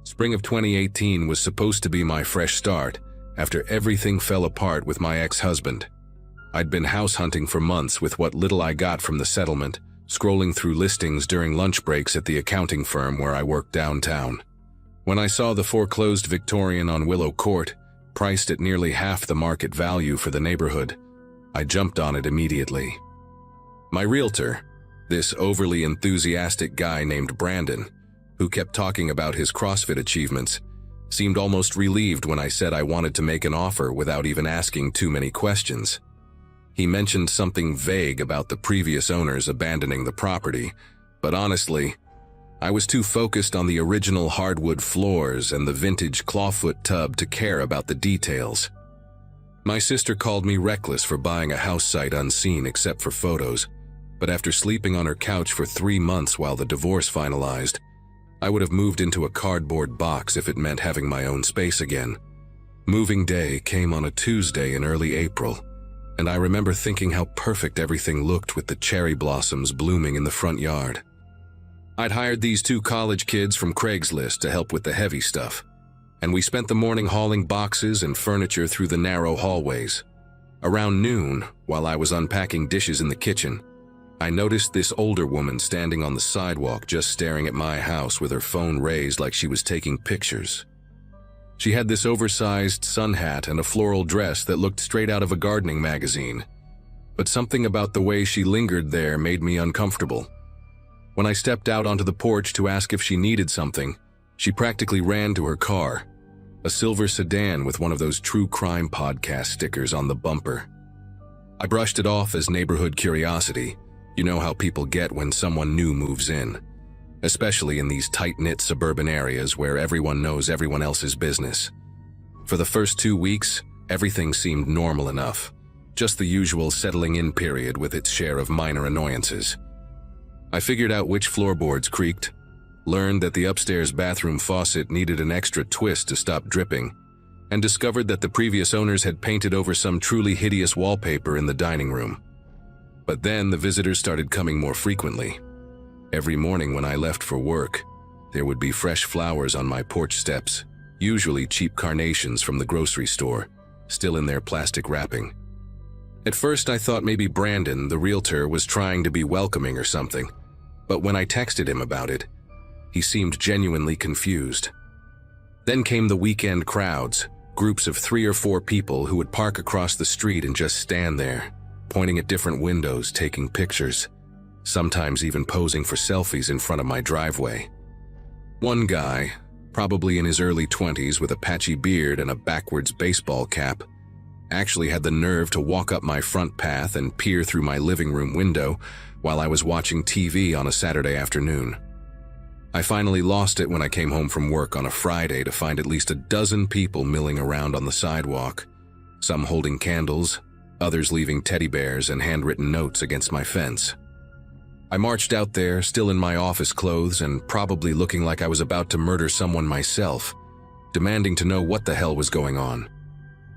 Spring of 2018 was supposed to be my fresh start after everything fell apart with my ex-husband. I'd been house hunting for months with what little I got from the settlement, scrolling through listings during lunch breaks at the accounting firm where I worked downtown. When I saw the foreclosed Victorian on Willow Court, priced at nearly half the market value for the neighborhood, I jumped on it immediately. My realtor, this overly enthusiastic guy named Brandon, who kept talking about his CrossFit achievements, seemed almost relieved when I said I wanted to make an offer without even asking too many questions. He mentioned something vague about the previous owners abandoning the property, but honestly, I was too focused on the original hardwood floors and the vintage clawfoot tub to care about the details. My sister called me reckless for buying a house sight unseen except for photos, but after sleeping on her couch for 3 months while the divorce finalized, I would have moved into a cardboard box if it meant having my own space again. Moving day came on a Tuesday in early April, and I remember thinking how perfect everything looked with the cherry blossoms blooming in the front yard. I'd hired these 2 college kids from Craigslist to help with the heavy stuff, and we spent the morning hauling boxes and furniture through the narrow hallways. Around noon, while I was unpacking dishes in the kitchen, I noticed this older woman standing on the sidewalk just staring at my house with her phone raised like she was taking pictures. She had this oversized sun hat and a floral dress that looked straight out of a gardening magazine, but something about the way she lingered there made me uncomfortable. When I stepped out onto the porch to ask if she needed something, she practically ran to her car, a silver sedan with one of those true crime podcast stickers on the bumper. I brushed it off as neighborhood curiosity. You know how people get when someone new moves in, especially in these tight-knit suburban areas where everyone knows everyone else's business. For the first 2 weeks, everything seemed normal enough, just the usual settling-in period with its share of minor annoyances. I figured out which floorboards creaked, learned that the upstairs bathroom faucet needed an extra twist to stop dripping, and discovered that the previous owners had painted over some truly hideous wallpaper in the dining room. But then the visitors started coming more frequently. Every morning when I left for work, there would be fresh flowers on my porch steps, usually cheap carnations from the grocery store, still in their plastic wrapping. At first I thought maybe Brandon, the realtor, was trying to be welcoming or something, but when I texted him about it, he seemed genuinely confused. Then came the weekend crowds, groups of 3 or 4 people who would park across the street and just stand there, pointing at different windows, taking pictures, sometimes even posing for selfies in front of my driveway. One guy, probably in his early 20s with a patchy beard and a backwards baseball cap, actually had the nerve to walk up my front path and peer through my living room window while I was watching TV on a Saturday afternoon. I finally lost it when I came home from work on a Friday to find at least a dozen people milling around on the sidewalk, some holding candles, others leaving teddy bears and handwritten notes against my fence. I marched out there, still in my office clothes and probably looking like I was about to murder someone myself, demanding to know what the hell was going on.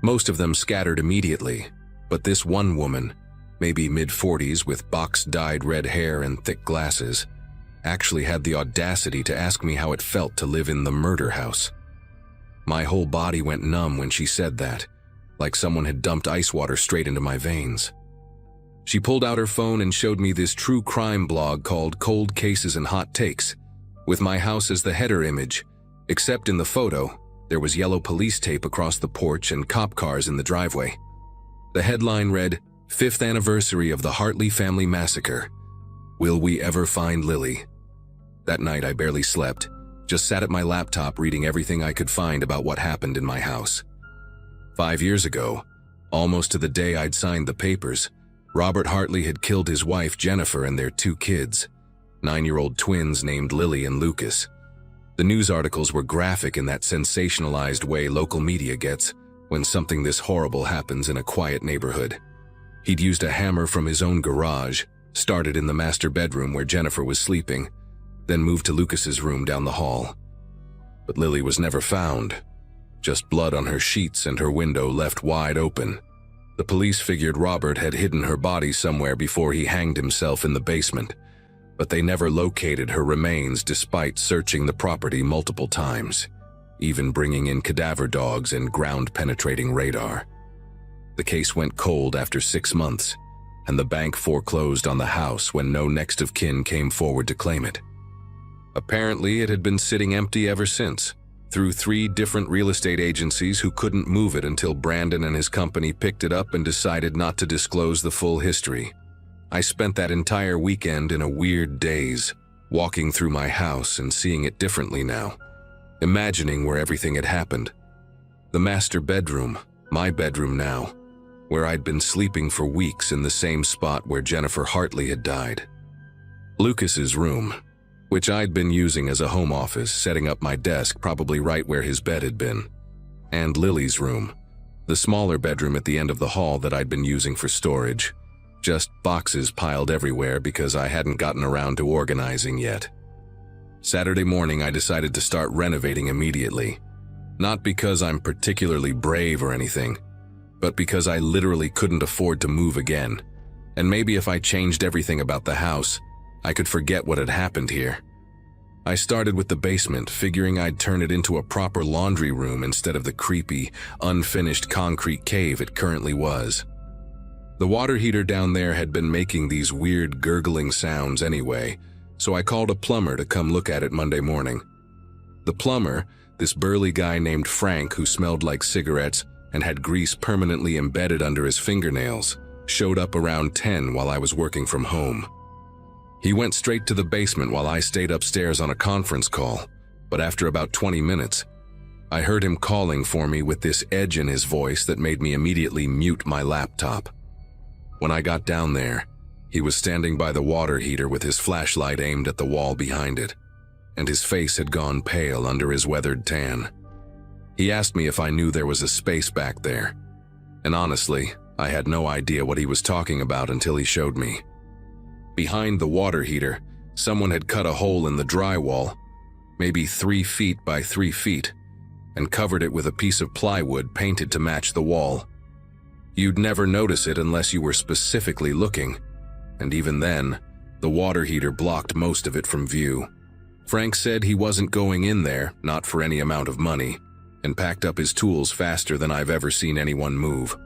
Most of them scattered immediately, but this one woman, maybe mid-40s with box-dyed red hair and thick glasses, actually had the audacity to ask me how it felt to live in the murder house. My whole body went numb when she said that, like someone had dumped ice water straight into my veins. She pulled out her phone and showed me this true crime blog called Cold Cases and Hot Takes, with my house as the header image, except in the photo, there was yellow police tape across the porch and cop cars in the driveway. The headline read, "5th Anniversary of the Hartley Family Massacre. Will we ever find Lily?" That night I barely slept, just sat at my laptop reading everything I could find about what happened in my house. 5 years ago, almost to the day I'd signed the papers, Robert Hartley had killed his wife Jennifer and their 2 kids, 9-year-old twins named Lily and Lucas. The news articles were graphic in that sensationalized way local media gets when something this horrible happens in a quiet neighborhood. He'd used a hammer from his own garage, started in the master bedroom where Jennifer was sleeping, then moved to Lucas's room down the hall. But Lily was never found. Just blood on her sheets and her window left wide open. The police figured Robert had hidden her body somewhere before he hanged himself in the basement, but they never located her remains despite searching the property multiple times. even bringing in cadaver dogs and ground-penetrating radar. The case went cold after 6 months, and the bank foreclosed on the house when no next of kin came forward to claim it. Apparently, it had been sitting empty ever since, through 3 different real estate agencies who couldn't move it until Brandon and his company picked it up and decided not to disclose the full history. I spent that entire weekend in a weird daze, walking through my house and seeing it differently now, imagining where everything had happened. The master bedroom, my bedroom now, where I'd been sleeping for weeks in the same spot where Jennifer Hartley had died. Lucas's room, which I'd been using as a home office, setting up my desk probably right where his bed had been. And Lily's room, the smaller bedroom at the end of the hall that I'd been using for storage. Just boxes piled everywhere because I hadn't gotten around to organizing yet. Saturday morning, I decided to start renovating immediately. Not because I'm particularly brave or anything, but because I literally couldn't afford to move again. And maybe if I changed everything about the house, I could forget what had happened here. I started with the basement, figuring I'd turn it into a proper laundry room instead of the creepy, unfinished concrete cave it currently was. The water heater down there had been making these weird gurgling sounds anyway, so I called a plumber to come look at it Monday morning. The plumber, this burly guy named Frank who smelled like cigarettes and had grease permanently embedded under his fingernails, showed up around 10 while I was working from home. He went straight to the basement while I stayed upstairs on a conference call, but after about 20 minutes, I heard him calling for me with this edge in his voice that made me immediately mute my laptop. When I got down there, he was standing by the water heater with his flashlight aimed at the wall behind it, and his face had gone pale under his weathered tan. He asked me if I knew there was a space back there, and honestly, I had no idea what he was talking about until he showed me. Behind the water heater, someone had cut a hole in the drywall, maybe 3 feet by 3 feet, and covered it with a piece of plywood painted to match the wall. You'd never notice it unless you were specifically looking, and even then, the water heater blocked most of it from view. Frank said he wasn't going in there, not for any amount of money, and packed up his tools faster than I've ever seen anyone move.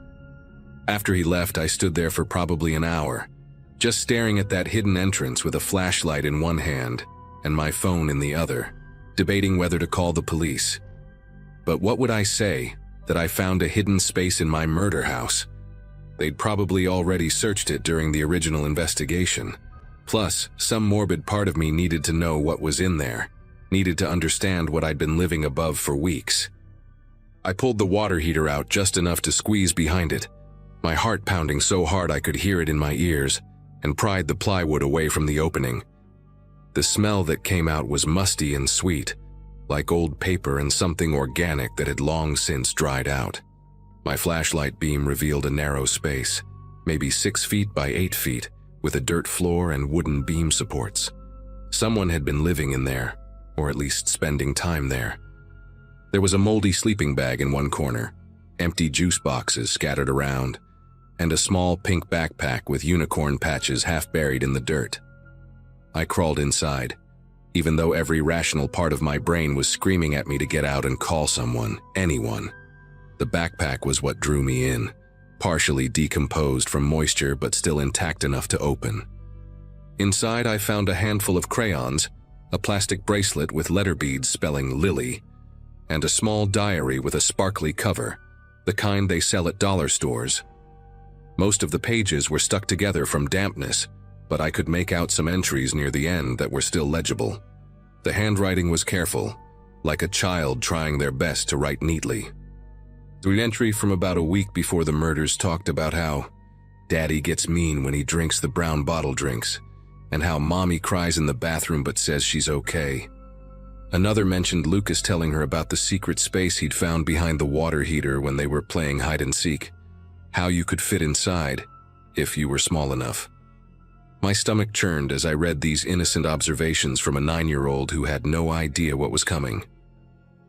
After he left, I stood there for probably an hour, just staring at that hidden entrance with a flashlight in one hand and my phone in the other, debating whether to call the police. But what would I say? That I found a hidden space in my murder house? They'd probably already searched it during the original investigation. Plus, some morbid part of me needed to know what was in there, needed to understand what I'd been living above for weeks. I pulled the water heater out just enough to squeeze behind it, my heart pounding so hard I could hear it in my ears, and pried the plywood away from the opening. The smell that came out was musty and sweet, like old paper and something organic that had long since dried out. My flashlight beam revealed a narrow space, maybe 6 feet by 8 feet, with a dirt floor and wooden beam supports. Someone had been living in there, or at least spending time there. There was a moldy sleeping bag in one corner, empty juice boxes scattered around, and a small pink backpack with unicorn patches half buried in the dirt. I crawled inside, even though every rational part of my brain was screaming at me to get out and call someone, anyone. The backpack was what drew me in, partially decomposed from moisture but still intact enough to open. Inside, I found a handful of crayons, a plastic bracelet with letter beads spelling Lily, and a small diary with a sparkly cover, the kind they sell at dollar stores. Most of the pages were stuck together from dampness, but I could make out some entries near the end that were still legible. The handwriting was careful, like a child trying their best to write neatly. The entry from about a week before the murders talked about how Daddy gets mean when he drinks the brown bottle drinks, and how Mommy cries in the bathroom but says she's okay. Another mentioned Lucas telling her about the secret space he'd found behind the water heater when they were playing hide and seek, how you could fit inside, if you were small enough. My stomach churned as I read these innocent observations from a 9-year-old who had no idea what was coming.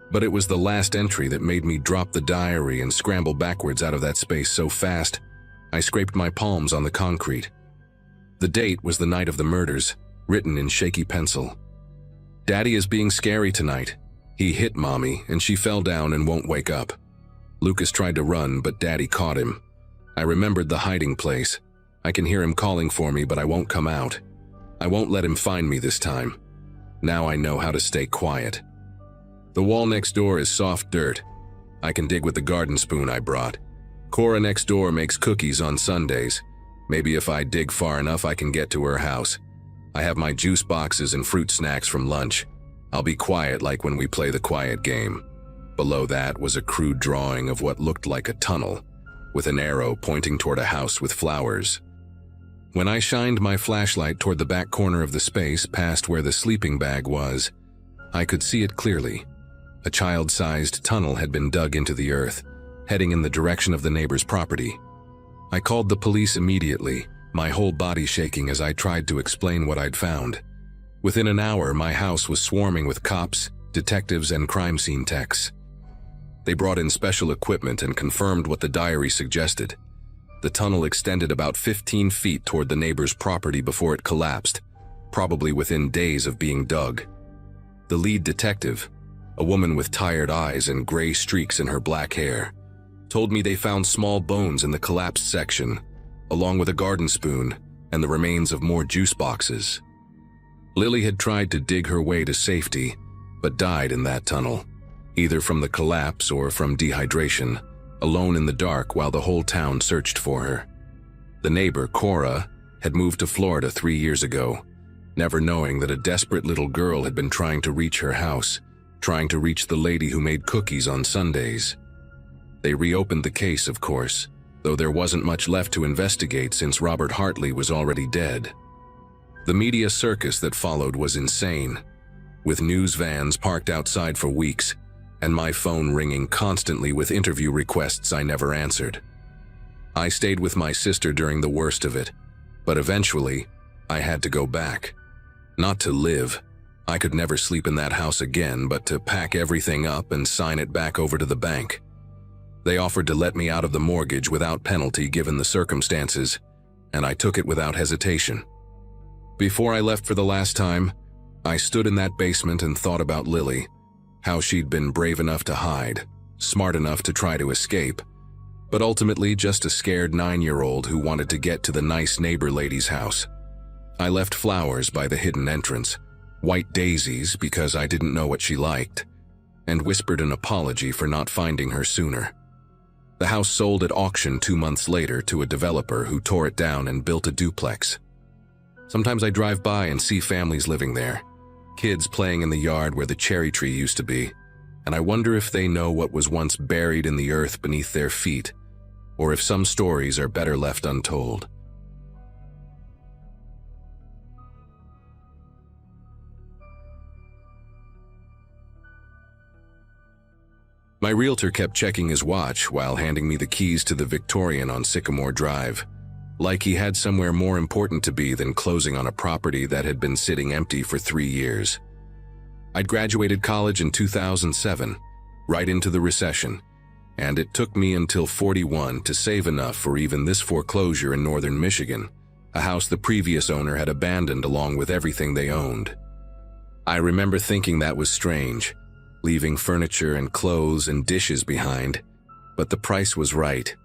But it was the last entry that made me drop the diary and scramble backwards out of that space so fast, I scraped my palms on the concrete. The date was the night of the murders, written in shaky pencil. Daddy is being scary tonight. He hit Mommy, and she fell down and won't wake up. Lucas tried to run, but Daddy caught him. I remembered the hiding place. I can hear him calling for me, but I won't come out. I won't let him find me this time. Now I know how to stay quiet. The wall next door is soft dirt. I can dig with the garden spoon I brought. Cora next door makes cookies on Sundays. Maybe if I dig far enough, I can get to her house. I have my juice boxes and fruit snacks from lunch. I'll be quiet like when we play the quiet game. Below that was a crude drawing of what looked like a tunnel, with an arrow pointing toward a house with flowers. When I shined my flashlight toward the back corner of the space past where the sleeping bag was, I could see it clearly. A child-sized tunnel had been dug into the earth, heading in the direction of the neighbor's property. I called the police immediately, my whole body shaking as I tried to explain what I'd found. Within an hour, my house was swarming with cops, detectives, and crime scene techs. They brought in special equipment and confirmed what the diary suggested. The tunnel extended about 15 feet toward the neighbor's property before it collapsed, probably within days of being dug. The lead detective, a woman with tired eyes and gray streaks in her black hair, told me they found small bones in the collapsed section, along with a garden spoon and the remains of more juice boxes. Lily had tried to dig her way to safety, but died in that tunnel, either from the collapse or from dehydration, alone in the dark while the whole town searched for her. The neighbor, Cora, had moved to Florida 3 years ago, never knowing that a desperate little girl had been trying to reach her house, trying to reach the lady who made cookies on Sundays. They reopened the case, of course, though there wasn't much left to investigate since Robert Hartley was already dead. The media circus that followed was insane, with news vans parked outside for weeks, and my phone ringing constantly with interview requests I never answered. I stayed with my sister during the worst of it, but eventually, I had to go back. Not to live. I could never sleep in that house again, but to pack everything up and sign it back over to the bank. They offered to let me out of the mortgage without penalty given the circumstances, and I took it without hesitation. Before I left for the last time, I stood in that basement and thought about Lily, how she'd been brave enough to hide, smart enough to try to escape, but ultimately just a scared 9-year-old who wanted to get to the nice neighbor lady's house. I left flowers by the hidden entrance, white daisies because I didn't know what she liked, and whispered an apology for not finding her sooner. The house sold at auction 2 months later to a developer who tore it down and built a duplex. Sometimes I drive by and see families living there, kids playing in the yard where the cherry tree used to be, and I wonder if they know what was once buried in the earth beneath their feet, or if some stories are better left untold. My realtor kept checking his watch while handing me the keys to the Victorian on Sycamore Drive, like he had somewhere more important to be than closing on a property that had been sitting empty for 3 years. I'd graduated college in 2007, right into the recession, and it took me until 41 to save enough for even this foreclosure in northern Michigan, a house the previous owner had abandoned along with everything they owned. I remember thinking that was strange, leaving furniture and clothes and dishes behind, but the price was right,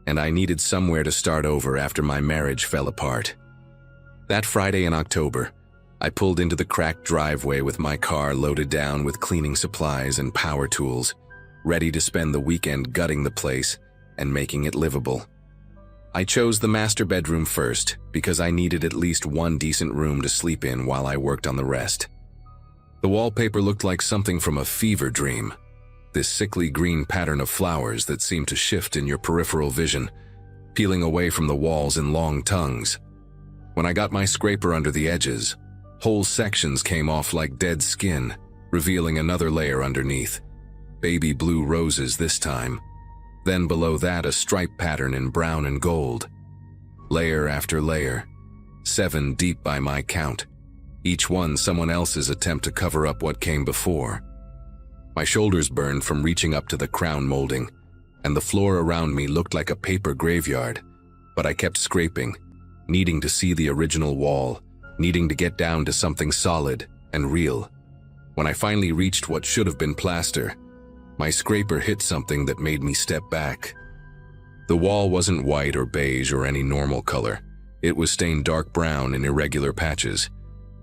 and I needed somewhere to start over after my marriage fell apart. That Friday in October, I pulled into the cracked driveway with my car loaded down with cleaning supplies and power tools, ready to spend the weekend gutting the place and making it livable. I chose the master bedroom first because I needed at least one decent room to sleep in while I worked on the rest. The wallpaper looked like something from a fever dream, this sickly green pattern of flowers that seemed to shift in your peripheral vision, peeling away from the walls in long tongues. When I got my scraper under the edges, whole sections came off like dead skin, revealing another layer underneath. Baby blue roses this time. Then below that a stripe pattern in brown and gold. Layer after layer, 7 deep by my count, each one someone else's attempt to cover up what came before. My shoulders burned from reaching up to the crown molding, and the floor around me looked like a paper graveyard, but I kept scraping, needing to see the original wall, needing to get down to something solid and real. When I finally reached what should have been plaster, my scraper hit something that made me step back. The wall wasn't white or beige or any normal color. It was stained dark brown in irregular patches,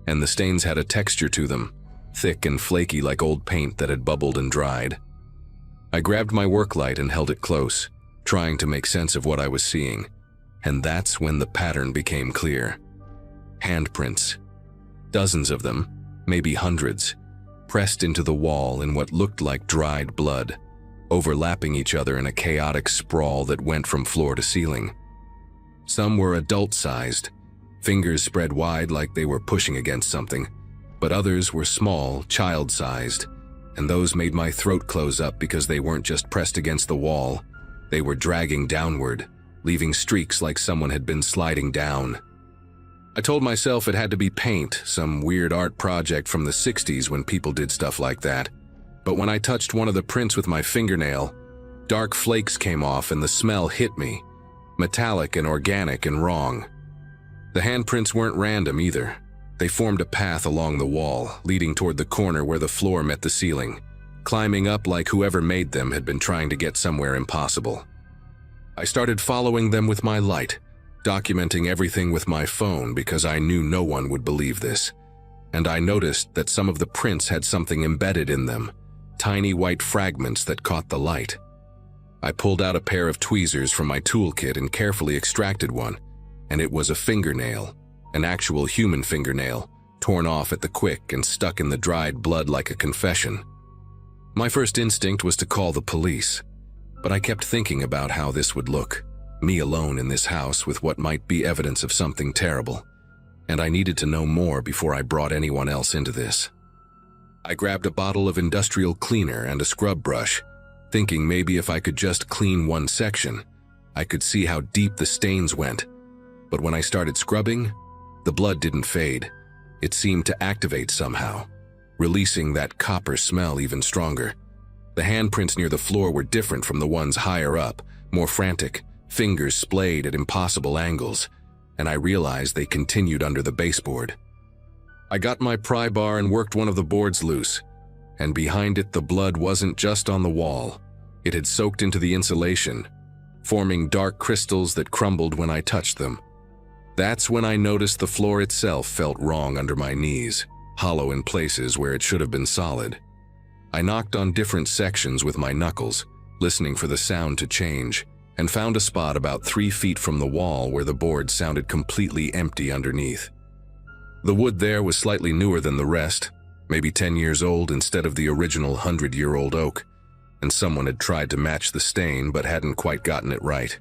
and the stains had a texture to them, thick and flaky like old paint that had bubbled and dried. I grabbed my work light and held it close, trying to make sense of what I was seeing, and that's when the pattern became clear. Handprints. Dozens of them, maybe hundreds, pressed into the wall in what looked like dried blood, overlapping each other in a chaotic sprawl that went from floor to ceiling. Some were adult-sized, fingers spread wide like they were pushing against something, but others were small, child-sized, and those made my throat close up because they weren't just pressed against the wall, they were dragging downward, leaving streaks like someone had been sliding down. I told myself it had to be paint, some weird art project from the 60s when people did stuff like that. But when I touched one of the prints with my fingernail, dark flakes came off and the smell hit me, metallic and organic and wrong. The handprints weren't random either. They formed a path along the wall, leading toward the corner where the floor met the ceiling, climbing up like whoever made them had been trying to get somewhere impossible. I started following them with my light, documenting everything with my phone because I knew no one would believe this. And I noticed that some of the prints had something embedded in them, tiny white fragments that caught the light. I pulled out a pair of tweezers from my toolkit and carefully extracted one, and it was a fingernail, an actual human fingernail, torn off at the quick and stuck in the dried blood like a confession. My first instinct was to call the police, but I kept thinking about how this would look, me alone in this house with what might be evidence of something terrible, and I needed to know more before I brought anyone else into this. I grabbed a bottle of industrial cleaner and a scrub brush, thinking maybe if I could just clean one section, I could see how deep the stains went. But when I started scrubbing, the blood didn't fade. It seemed to activate somehow, releasing that copper smell even stronger. The handprints near the floor were different from the ones higher up, more frantic, fingers splayed at impossible angles, and I realized they continued under the baseboard. I got my pry bar and worked one of the boards loose, and behind it the blood wasn't just on the wall. It had soaked into the insulation, forming dark crystals that crumbled when I touched them. That's when I noticed the floor itself felt wrong under my knees, hollow in places where it should have been solid. I knocked on different sections with my knuckles, listening for the sound to change, and found a spot about 3 feet from the wall where the board sounded completely empty underneath. The wood there was slightly newer than the rest, maybe 10 years old instead of the original 100-year-old oak, and someone had tried to match the stain but hadn't quite gotten it right.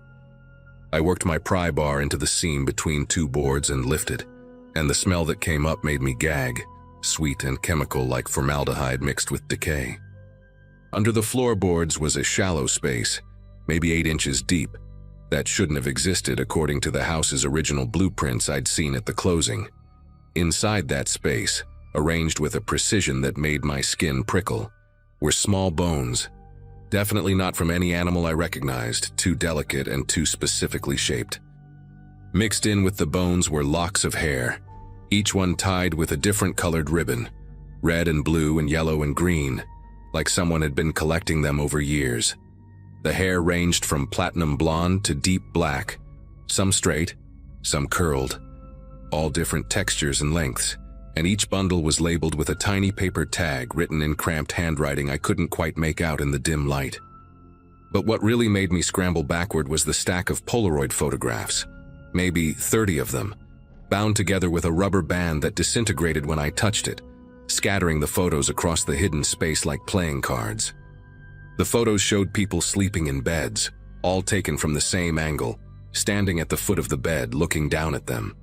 I worked my pry bar into the seam between 2 boards and lifted, and the smell that came up made me gag, sweet and chemical like formaldehyde mixed with decay. Under the floorboards was a shallow space, maybe 8 inches deep, that shouldn't have existed according to the house's original blueprints I'd seen at the closing. Inside that space, arranged with a precision that made my skin prickle, were small bones, definitely not from any animal I recognized, too delicate and too specifically shaped. Mixed in with the bones were locks of hair, each one tied with a different colored ribbon, red and blue and yellow and green, like someone had been collecting them over years. The hair ranged from platinum blonde to deep black, some straight, some curled, all different textures and lengths, and each bundle was labeled with a tiny paper tag written in cramped handwriting I couldn't quite make out in the dim light. But what really made me scramble backward was the stack of Polaroid photographs, maybe 30 of them, bound together with a rubber band that disintegrated when I touched it, scattering the photos across the hidden space like playing cards. The photos showed people sleeping in beds, all taken from the same angle, standing at the foot of the bed looking down at them.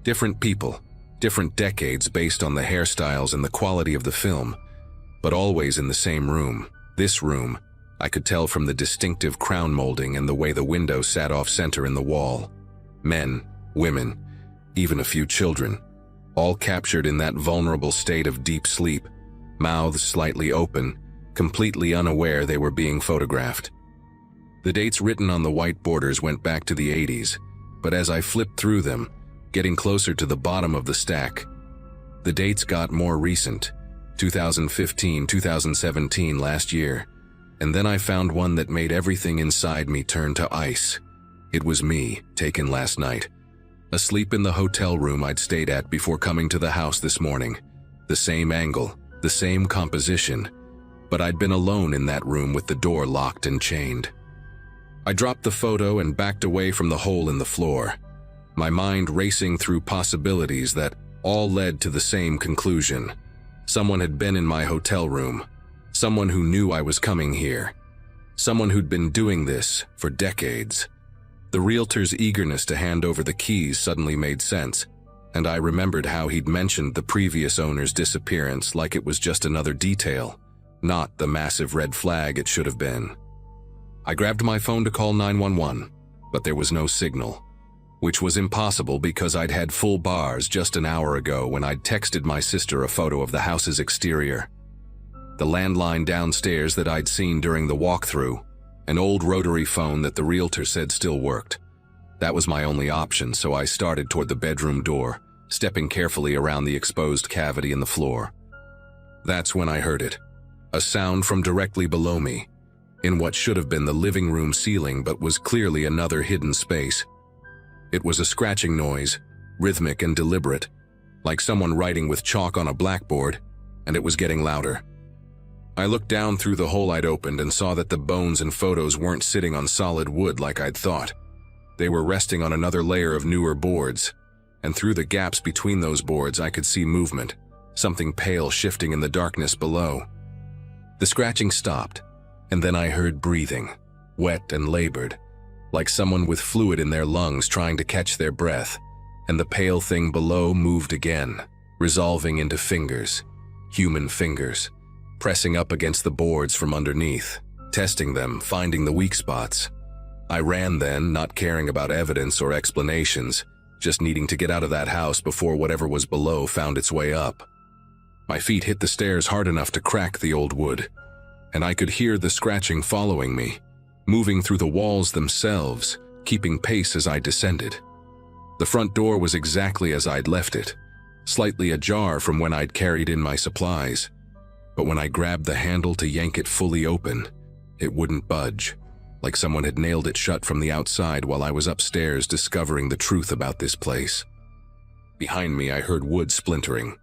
Different people, different decades based on the hairstyles and the quality of the film, but always in the same room. This room, I could tell from the distinctive crown molding and the way the window sat off-center in the wall. Men, women, even a few children, all captured in that vulnerable state of deep sleep, mouths slightly open, completely unaware they were being photographed. The dates written on the white borders went back to the 80s, but as I flipped through them, getting closer to the bottom of the stack, the dates got more recent, 2015, 2017, last year. And then I found one that made everything inside me turn to ice. It was me, taken last night. Asleep in the hotel room I'd stayed at before coming to the house this morning. The same angle, the same composition, but I'd been alone in that room with the door locked and chained. I dropped the photo and backed away from the hole in the floor, my mind racing through possibilities that all led to the same conclusion. Someone had been in my hotel room, someone who knew I was coming here, someone who'd been doing this for decades. The realtor's eagerness to hand over the keys suddenly made sense, and I remembered how he'd mentioned the previous owner's disappearance like it was just another detail, not the massive red flag it should have been. I grabbed my phone to call 911, but there was no signal, which was impossible because I'd had full bars just an hour ago when I'd texted my sister a photo of the house's exterior. The landline downstairs that I'd seen during the walkthrough, an old rotary phone that the realtor said still worked. That was my only option, so I started toward the bedroom door, stepping carefully around the exposed cavity in the floor. That's when I heard it, a sound from directly below me, in what should have been the living room ceiling but was clearly another hidden space. It was a scratching noise, rhythmic and deliberate, like someone writing with chalk on a blackboard, and it was getting louder. I looked down through the hole I'd opened and saw that the bones and photos weren't sitting on solid wood like I'd thought. They were resting on another layer of newer boards, and through the gaps between those boards I could see movement, something pale shifting in the darkness below. The scratching stopped, and then I heard breathing, wet and labored, like someone with fluid in their lungs trying to catch their breath, and the pale thing below moved again, resolving into fingers, human fingers, pressing up against the boards from underneath, testing them, finding the weak spots. I ran then, not caring about evidence or explanations, just needing to get out of that house before whatever was below found its way up. My feet hit the stairs hard enough to crack the old wood, and I could hear the scratching following me, moving through the walls themselves, keeping pace as I descended. The front door was exactly as I'd left it, slightly ajar from when I'd carried in my supplies. But when I grabbed the handle to yank it fully open, it wouldn't budge, like someone had nailed it shut from the outside while I was upstairs discovering the truth about this place. Behind me I heard wood splintering,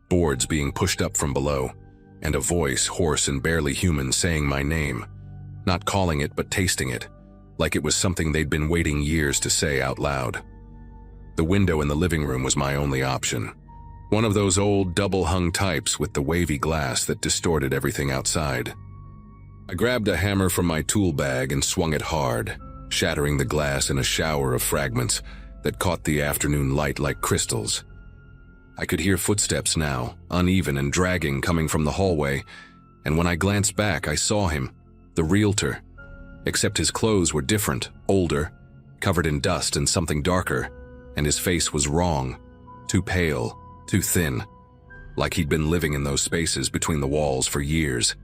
boards being pushed up from below, and a voice, hoarse and barely human, saying my name, not calling it but tasting it, like it was something they'd been waiting years to say out loud. The window in the living room was my only option. One of those old double-hung types with the wavy glass that distorted everything outside. I grabbed a hammer from my tool bag and swung it hard, shattering the glass in a shower of fragments that caught the afternoon light like crystals. I could hear footsteps now, uneven and dragging, coming from the hallway, and when I glanced back I saw him, the realtor, except his clothes were different, older, covered in dust and something darker, and his face was wrong, too pale, too thin, like he'd been living in those spaces between the walls for years,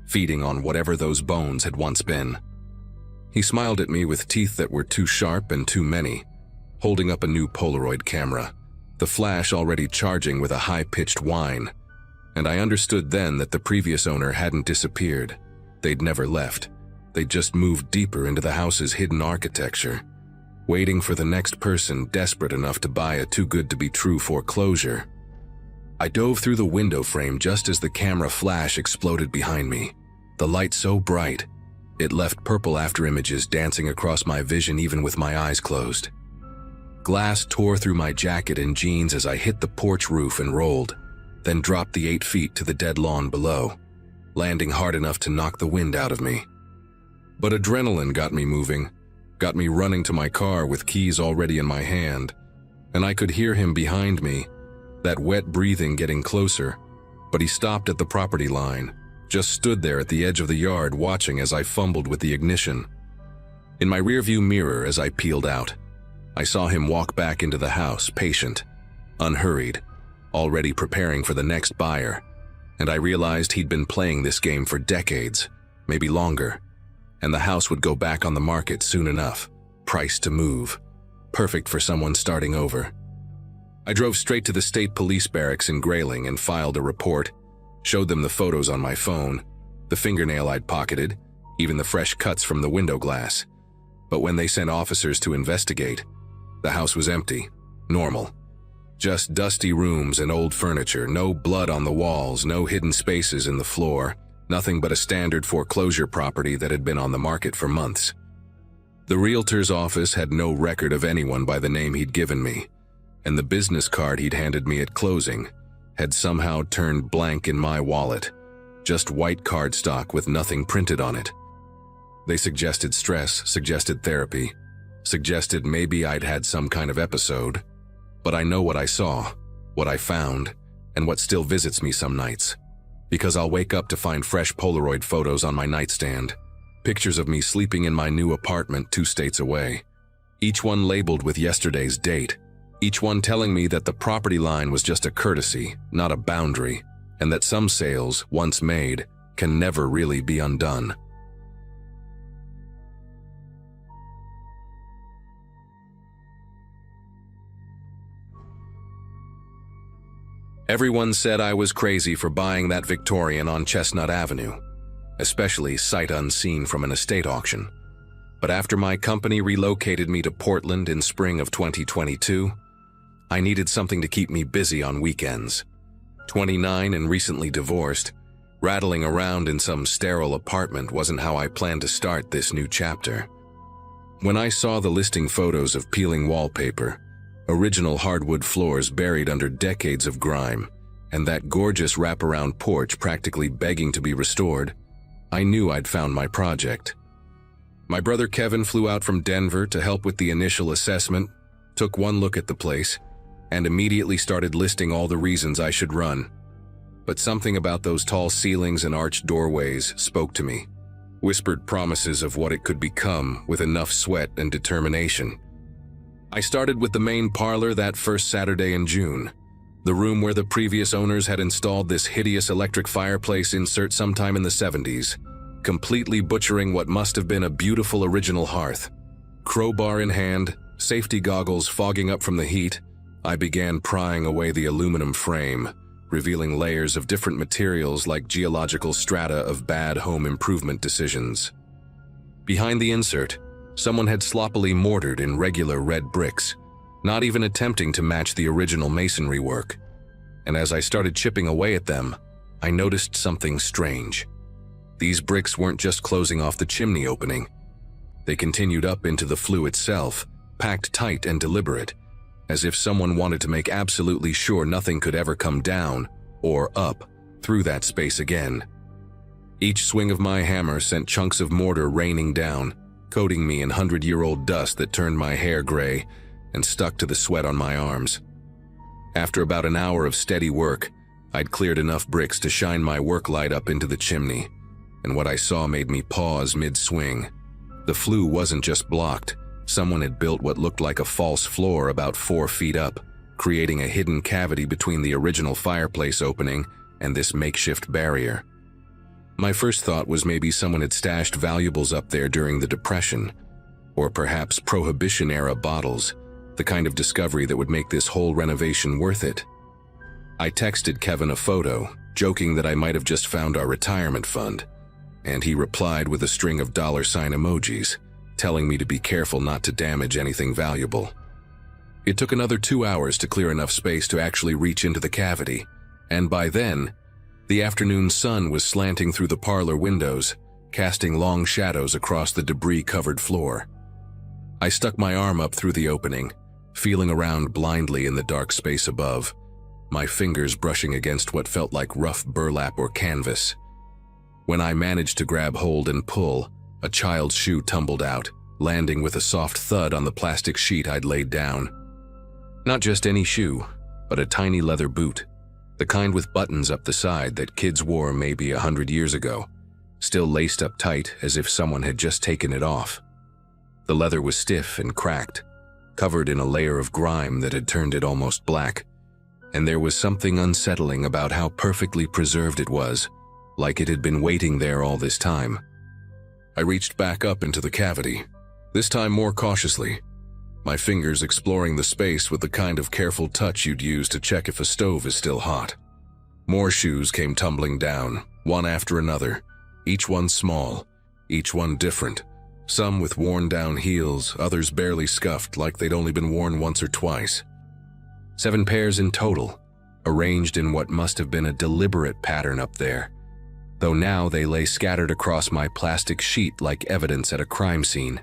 feeding on whatever those bones had once been. He smiled at me with teeth that were too sharp and too many, holding up a new Polaroid camera, the flash already charging with a high-pitched whine, and I understood then that the previous owner hadn't disappeared. They'd never left. They'd just moved deeper into the house's hidden architecture, waiting for the next person desperate enough to buy a too-good-to-be-true foreclosure. I dove through the window frame just as the camera flash exploded behind me, the light so bright, it left purple afterimages dancing across my vision even with my eyes closed. Glass tore through my jacket and jeans as I hit the porch roof and rolled, then dropped the 8 feet to the dead lawn below, landing hard enough to knock the wind out of me. But adrenaline got me moving, got me running to my car with keys already in my hand, and I could hear him behind me, that wet breathing getting closer, but he stopped at the property line, just stood there at the edge of the yard watching as I fumbled with the ignition. In my rearview mirror as I peeled out, I saw him walk back into the house, patient, unhurried, already preparing for the next buyer, and I realized he'd been playing this game for decades, maybe longer, and the house would go back on the market soon enough, priced to move, perfect for someone starting over. I drove straight to the state police barracks in Grayling and filed a report, showed them the photos on my phone, the fingernail I'd pocketed, even the fresh cuts from the window glass. But when they sent officers to investigate, the house was empty, normal. Just dusty rooms and old furniture, no blood on the walls, no hidden spaces in the floor, nothing but a standard foreclosure property that had been on the market for months. The realtor's office had no record of anyone by the name he'd given me, and the business card he'd handed me at closing had somehow turned blank in my wallet, just white cardstock with nothing printed on it. They suggested stress, suggested therapy, suggested maybe I'd had some kind of episode, but I know what I saw, what I found, and what still visits me some nights, because I'll wake up to find fresh Polaroid photos on my nightstand, pictures of me sleeping in my new apartment 2 states away, each one labeled with yesterday's date, each one telling me that the property line was just a courtesy, not a boundary, and that some sales, once made, can never really be undone. Everyone said I was crazy for buying that Victorian on Chestnut Avenue, especially sight unseen from an estate auction. But after my company relocated me to Portland in spring of 2022, I needed something to keep me busy on weekends. 29 and recently divorced, rattling around in some sterile apartment wasn't how I planned to start this new chapter. When I saw the listing photos of peeling wallpaper, original hardwood floors buried under decades of grime, and that gorgeous wraparound porch practically begging to be restored, I knew I'd found my project. My brother Kevin flew out from Denver to help with the initial assessment, took one look at the place, and immediately started listing all the reasons I should run. But something about those tall ceilings and arched doorways spoke to me, whispered promises of what it could become with enough sweat and determination. I started with the main parlor that first Saturday in June, the room where the previous owners had installed this hideous electric fireplace insert sometime in the 70s, completely butchering what must have been a beautiful original hearth. Crowbar in hand, safety goggles fogging up from the heat, I began prying away the aluminum frame, revealing layers of different materials like geological strata of bad home improvement decisions. Behind the insert, someone had sloppily mortared in regular red bricks, not even attempting to match the original masonry work. And as I started chipping away at them, I noticed something strange. These bricks weren't just closing off the chimney opening. They continued up into the flue itself, packed tight and deliberate, as if someone wanted to make absolutely sure nothing could ever come down or up through that space again. Each swing of my hammer sent chunks of mortar raining down, coating me in 100-year-old dust that turned my hair gray and stuck to the sweat on my arms. After about an hour of steady work, I'd cleared enough bricks to shine my work light up into the chimney, and what I saw made me pause mid-swing. The flue wasn't just blocked. Someone had built what looked like a false floor about 4 feet up, creating a hidden cavity between the original fireplace opening and this makeshift barrier. My first thought was maybe someone had stashed valuables up there during the Depression, or perhaps Prohibition-era bottles, the kind of discovery that would make this whole renovation worth it. I texted Kevin a photo, joking that I might have just found our retirement fund, and he replied with a string of $sign emojis, telling me to be careful not to damage anything valuable. It took another 2 hours to clear enough space to actually reach into the cavity, and by then, the afternoon sun was slanting through the parlor windows, casting long shadows across the debris-covered floor. I stuck my arm up through the opening, feeling around blindly in the dark space above, my fingers brushing against what felt like rough burlap or canvas. When I managed to grab hold and pull, a child's shoe tumbled out, landing with a soft thud on the plastic sheet I'd laid down. Not just any shoe, but a tiny leather boot, the kind with buttons up the side that kids wore maybe 100 years ago, still laced up tight as if someone had just taken it off. The leather was stiff and cracked, covered in a layer of grime that had turned it almost black, and there was something unsettling about how perfectly preserved it was, like it had been waiting there all this time. I reached back up into the cavity, this time more cautiously, my fingers exploring the space with the kind of careful touch you'd use to check if a stove is still hot. More shoes came tumbling down, one after another, each one small, each one different. Some with worn-down heels, others barely scuffed like they'd only been worn once or twice. 7 pairs in total, arranged in what must have been a deliberate pattern up there, though now they lay scattered across my plastic sheet like evidence at a crime scene.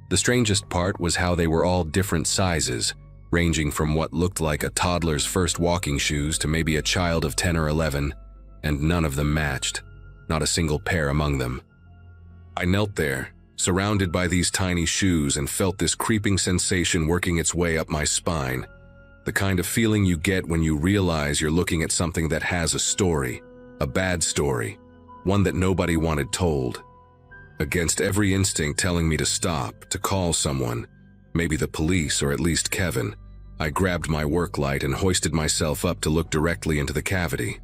The strangest part was how they were all different sizes, ranging from what looked like a toddler's first walking shoes to maybe a child of 10 or 11, and none of them matched, not a single pair among them. I knelt there, surrounded by these tiny shoes, and felt this creeping sensation working its way up my spine, the kind of feeling you get when you realize you're looking at something that has a story, a bad story, one that nobody wanted told. Against every instinct telling me to stop, to call someone, maybe the police or at least Kevin, I grabbed my work light and hoisted myself up to look directly into the cavity.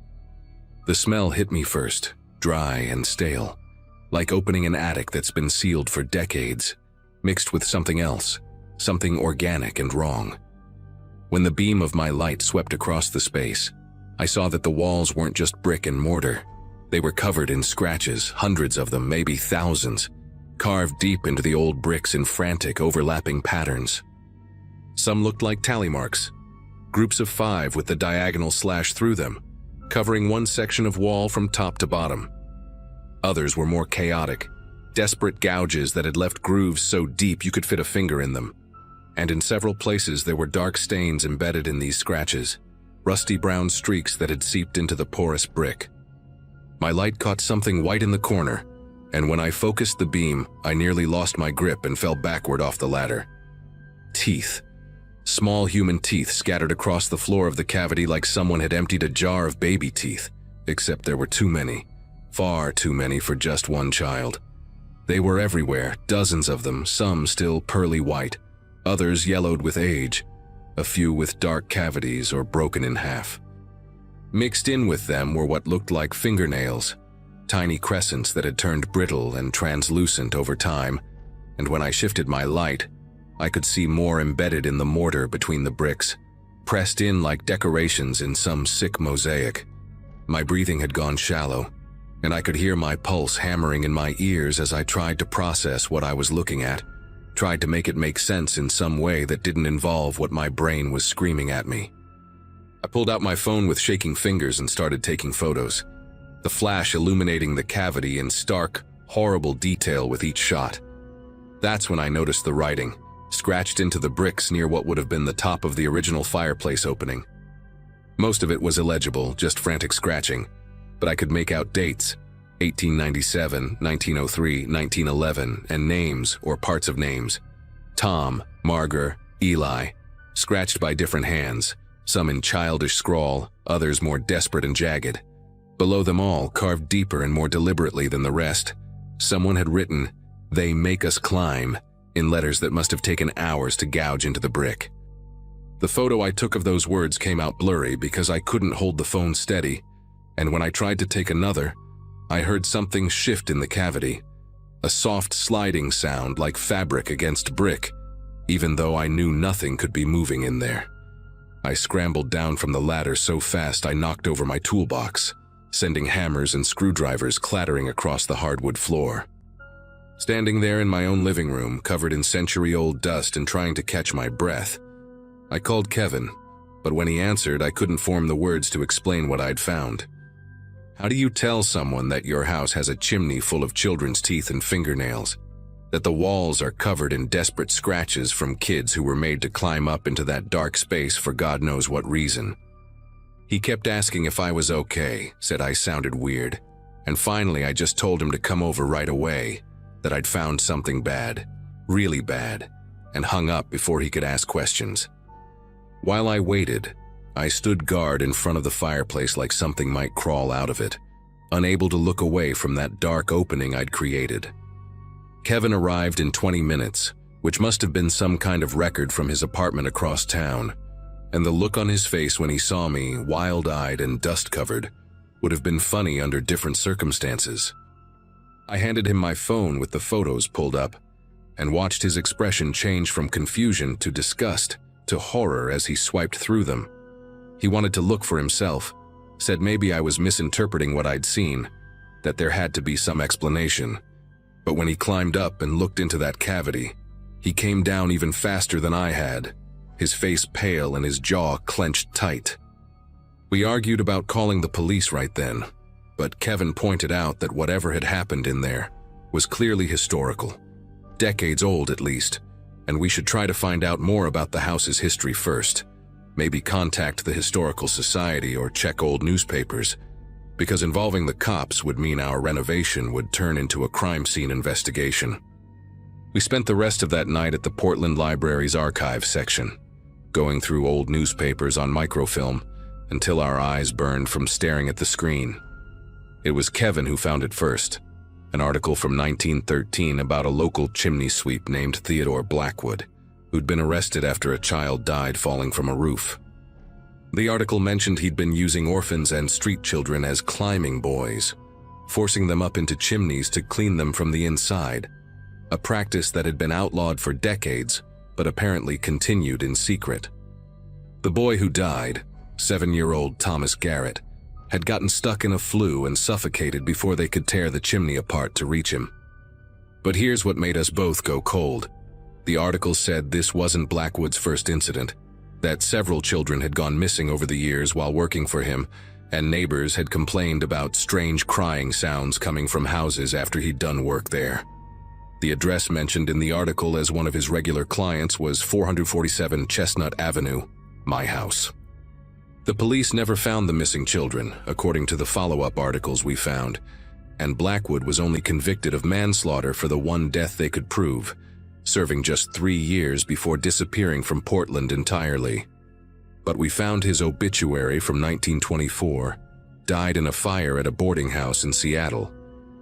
The smell hit me first, dry and stale, like opening an attic that's been sealed for decades, mixed with something else, something organic and wrong. When the beam of my light swept across the space, I saw that the walls weren't just brick and mortar. They were covered in scratches, hundreds of them, maybe thousands, carved deep into the old bricks in frantic, overlapping patterns. Some looked like tally marks, groups of 5 with the diagonal slash through them, covering one section of wall from top to bottom. Others were more chaotic, desperate gouges that had left grooves so deep you could fit a finger in them. And in several places there were dark stains embedded in these scratches, rusty brown streaks that had seeped into the porous brick. My light caught something white in the corner, and when I focused the beam, I nearly lost my grip and fell backward off the ladder. Teeth. Small human teeth scattered across the floor of the cavity like someone had emptied a jar of baby teeth, except there were too many, far too many for just one child. They were everywhere, dozens of them, some still pearly white, others yellowed with age, a few with dark cavities or broken in half. Mixed in with them were what looked like fingernails, tiny crescents that had turned brittle and translucent over time, and when I shifted my light, I could see more embedded in the mortar between the bricks, pressed in like decorations in some sick mosaic. My breathing had gone shallow, and I could hear my pulse hammering in my ears as I tried to process what I was looking at, tried to make it make sense in some way that didn't involve what my brain was screaming at me. I pulled out my phone with shaking fingers and started taking photos, the flash illuminating the cavity in stark, horrible detail with each shot. That's when I noticed the writing, scratched into the bricks near what would have been the top of the original fireplace opening. Most of it was illegible, just frantic scratching, but I could make out dates, 1897, 1903, 1911, and names or parts of names. Tom, Margaret, Eli, scratched by different hands, some in childish scrawl, others more desperate and jagged. Below them all, carved deeper and more deliberately than the rest, someone had written, "They make us climb," in letters that must have taken hours to gouge into the brick. The photo I took of those words came out blurry because I couldn't hold the phone steady, and when I tried to take another, I heard something shift in the cavity, a soft sliding sound like fabric against brick, even though I knew nothing could be moving in there. I scrambled down from the ladder so fast I knocked over my toolbox, sending hammers and screwdrivers clattering across the hardwood floor. Standing there in my own living room, covered in century-old dust and trying to catch my breath, I called Kevin, but when he answered, I couldn't form the words to explain what I'd found. How do you tell someone that your house has a chimney full of children's teeth and fingernails, that the walls are covered in desperate scratches from kids who were made to climb up into that dark space for God knows what reason? He kept asking if I was okay, said I sounded weird, and finally I just told him to come over right away, that I'd found something bad, really bad, and hung up before he could ask questions. While I waited, I stood guard in front of the fireplace like something might crawl out of it, unable to look away from that dark opening I'd created. Kevin arrived in 20 minutes, which must have been some kind of record from his apartment across town, and the look on his face when he saw me, wild-eyed and dust-covered, would have been funny under different circumstances. I handed him my phone with the photos pulled up, and watched his expression change from confusion to disgust to horror as he swiped through them. He wanted to look for himself, said maybe I was misinterpreting what I'd seen, that there had to be some explanation. But when he climbed up and looked into that cavity, he came down even faster than I had, his face pale and his jaw clenched tight. We argued about calling the police right then, but Kevin pointed out that whatever had happened in there was clearly historical, decades old at least, and we should try to find out more about the house's history first. Maybe contact the Historical Society or check old newspapers, because involving the cops would mean our renovation would turn into a crime scene investigation. We spent the rest of that night at the Portland Library's archive section, going through old newspapers on microfilm until our eyes burned from staring at the screen. It was Kevin who found it first, an article from 1913 about a local chimney sweep named Theodore Blackwood, who'd been arrested after a child died falling from a roof. The article mentioned he'd been using orphans and street children as climbing boys, forcing them up into chimneys to clean them from the inside, a practice that had been outlawed for decades, but apparently continued in secret. The boy who died, 7-year-old Thomas Garrett, had gotten stuck in a flue and suffocated before they could tear the chimney apart to reach him. But here's what made us both go cold. The article said this wasn't Blackwood's first incident, that several children had gone missing over the years while working for him, and neighbors had complained about strange crying sounds coming from houses after he'd done work there. The address mentioned in the article as one of his regular clients was 447 Chestnut Avenue, my house. The police never found the missing children, according to the follow-up articles we found, and Blackwood was only convicted of manslaughter for the one death they could prove, serving just 3 years before disappearing from Portland entirely. But we found his obituary from 1924, died in a fire at a boarding house in Seattle,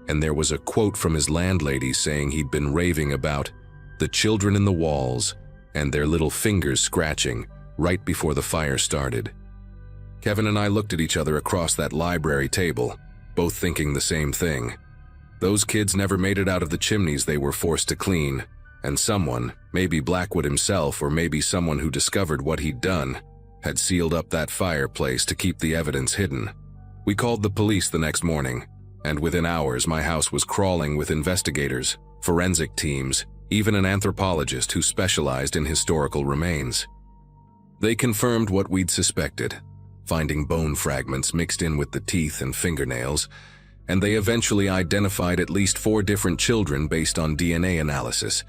and there was a quote from his landlady saying he'd been raving about the children in the walls and their little fingers scratching right before the fire started. Kevin and I looked at each other across that library table, both thinking the same thing. Those kids never made it out of the chimneys they were forced to clean, and someone, maybe Blackwood himself or maybe someone who discovered what he'd done, had sealed up that fireplace to keep the evidence hidden. We called the police the next morning, and within hours my house was crawling with investigators, forensic teams, even an anthropologist who specialized in historical remains. They confirmed what we'd suspected, finding bone fragments mixed in with the teeth and fingernails, and they eventually identified at least 4 different children based on DNA analysis,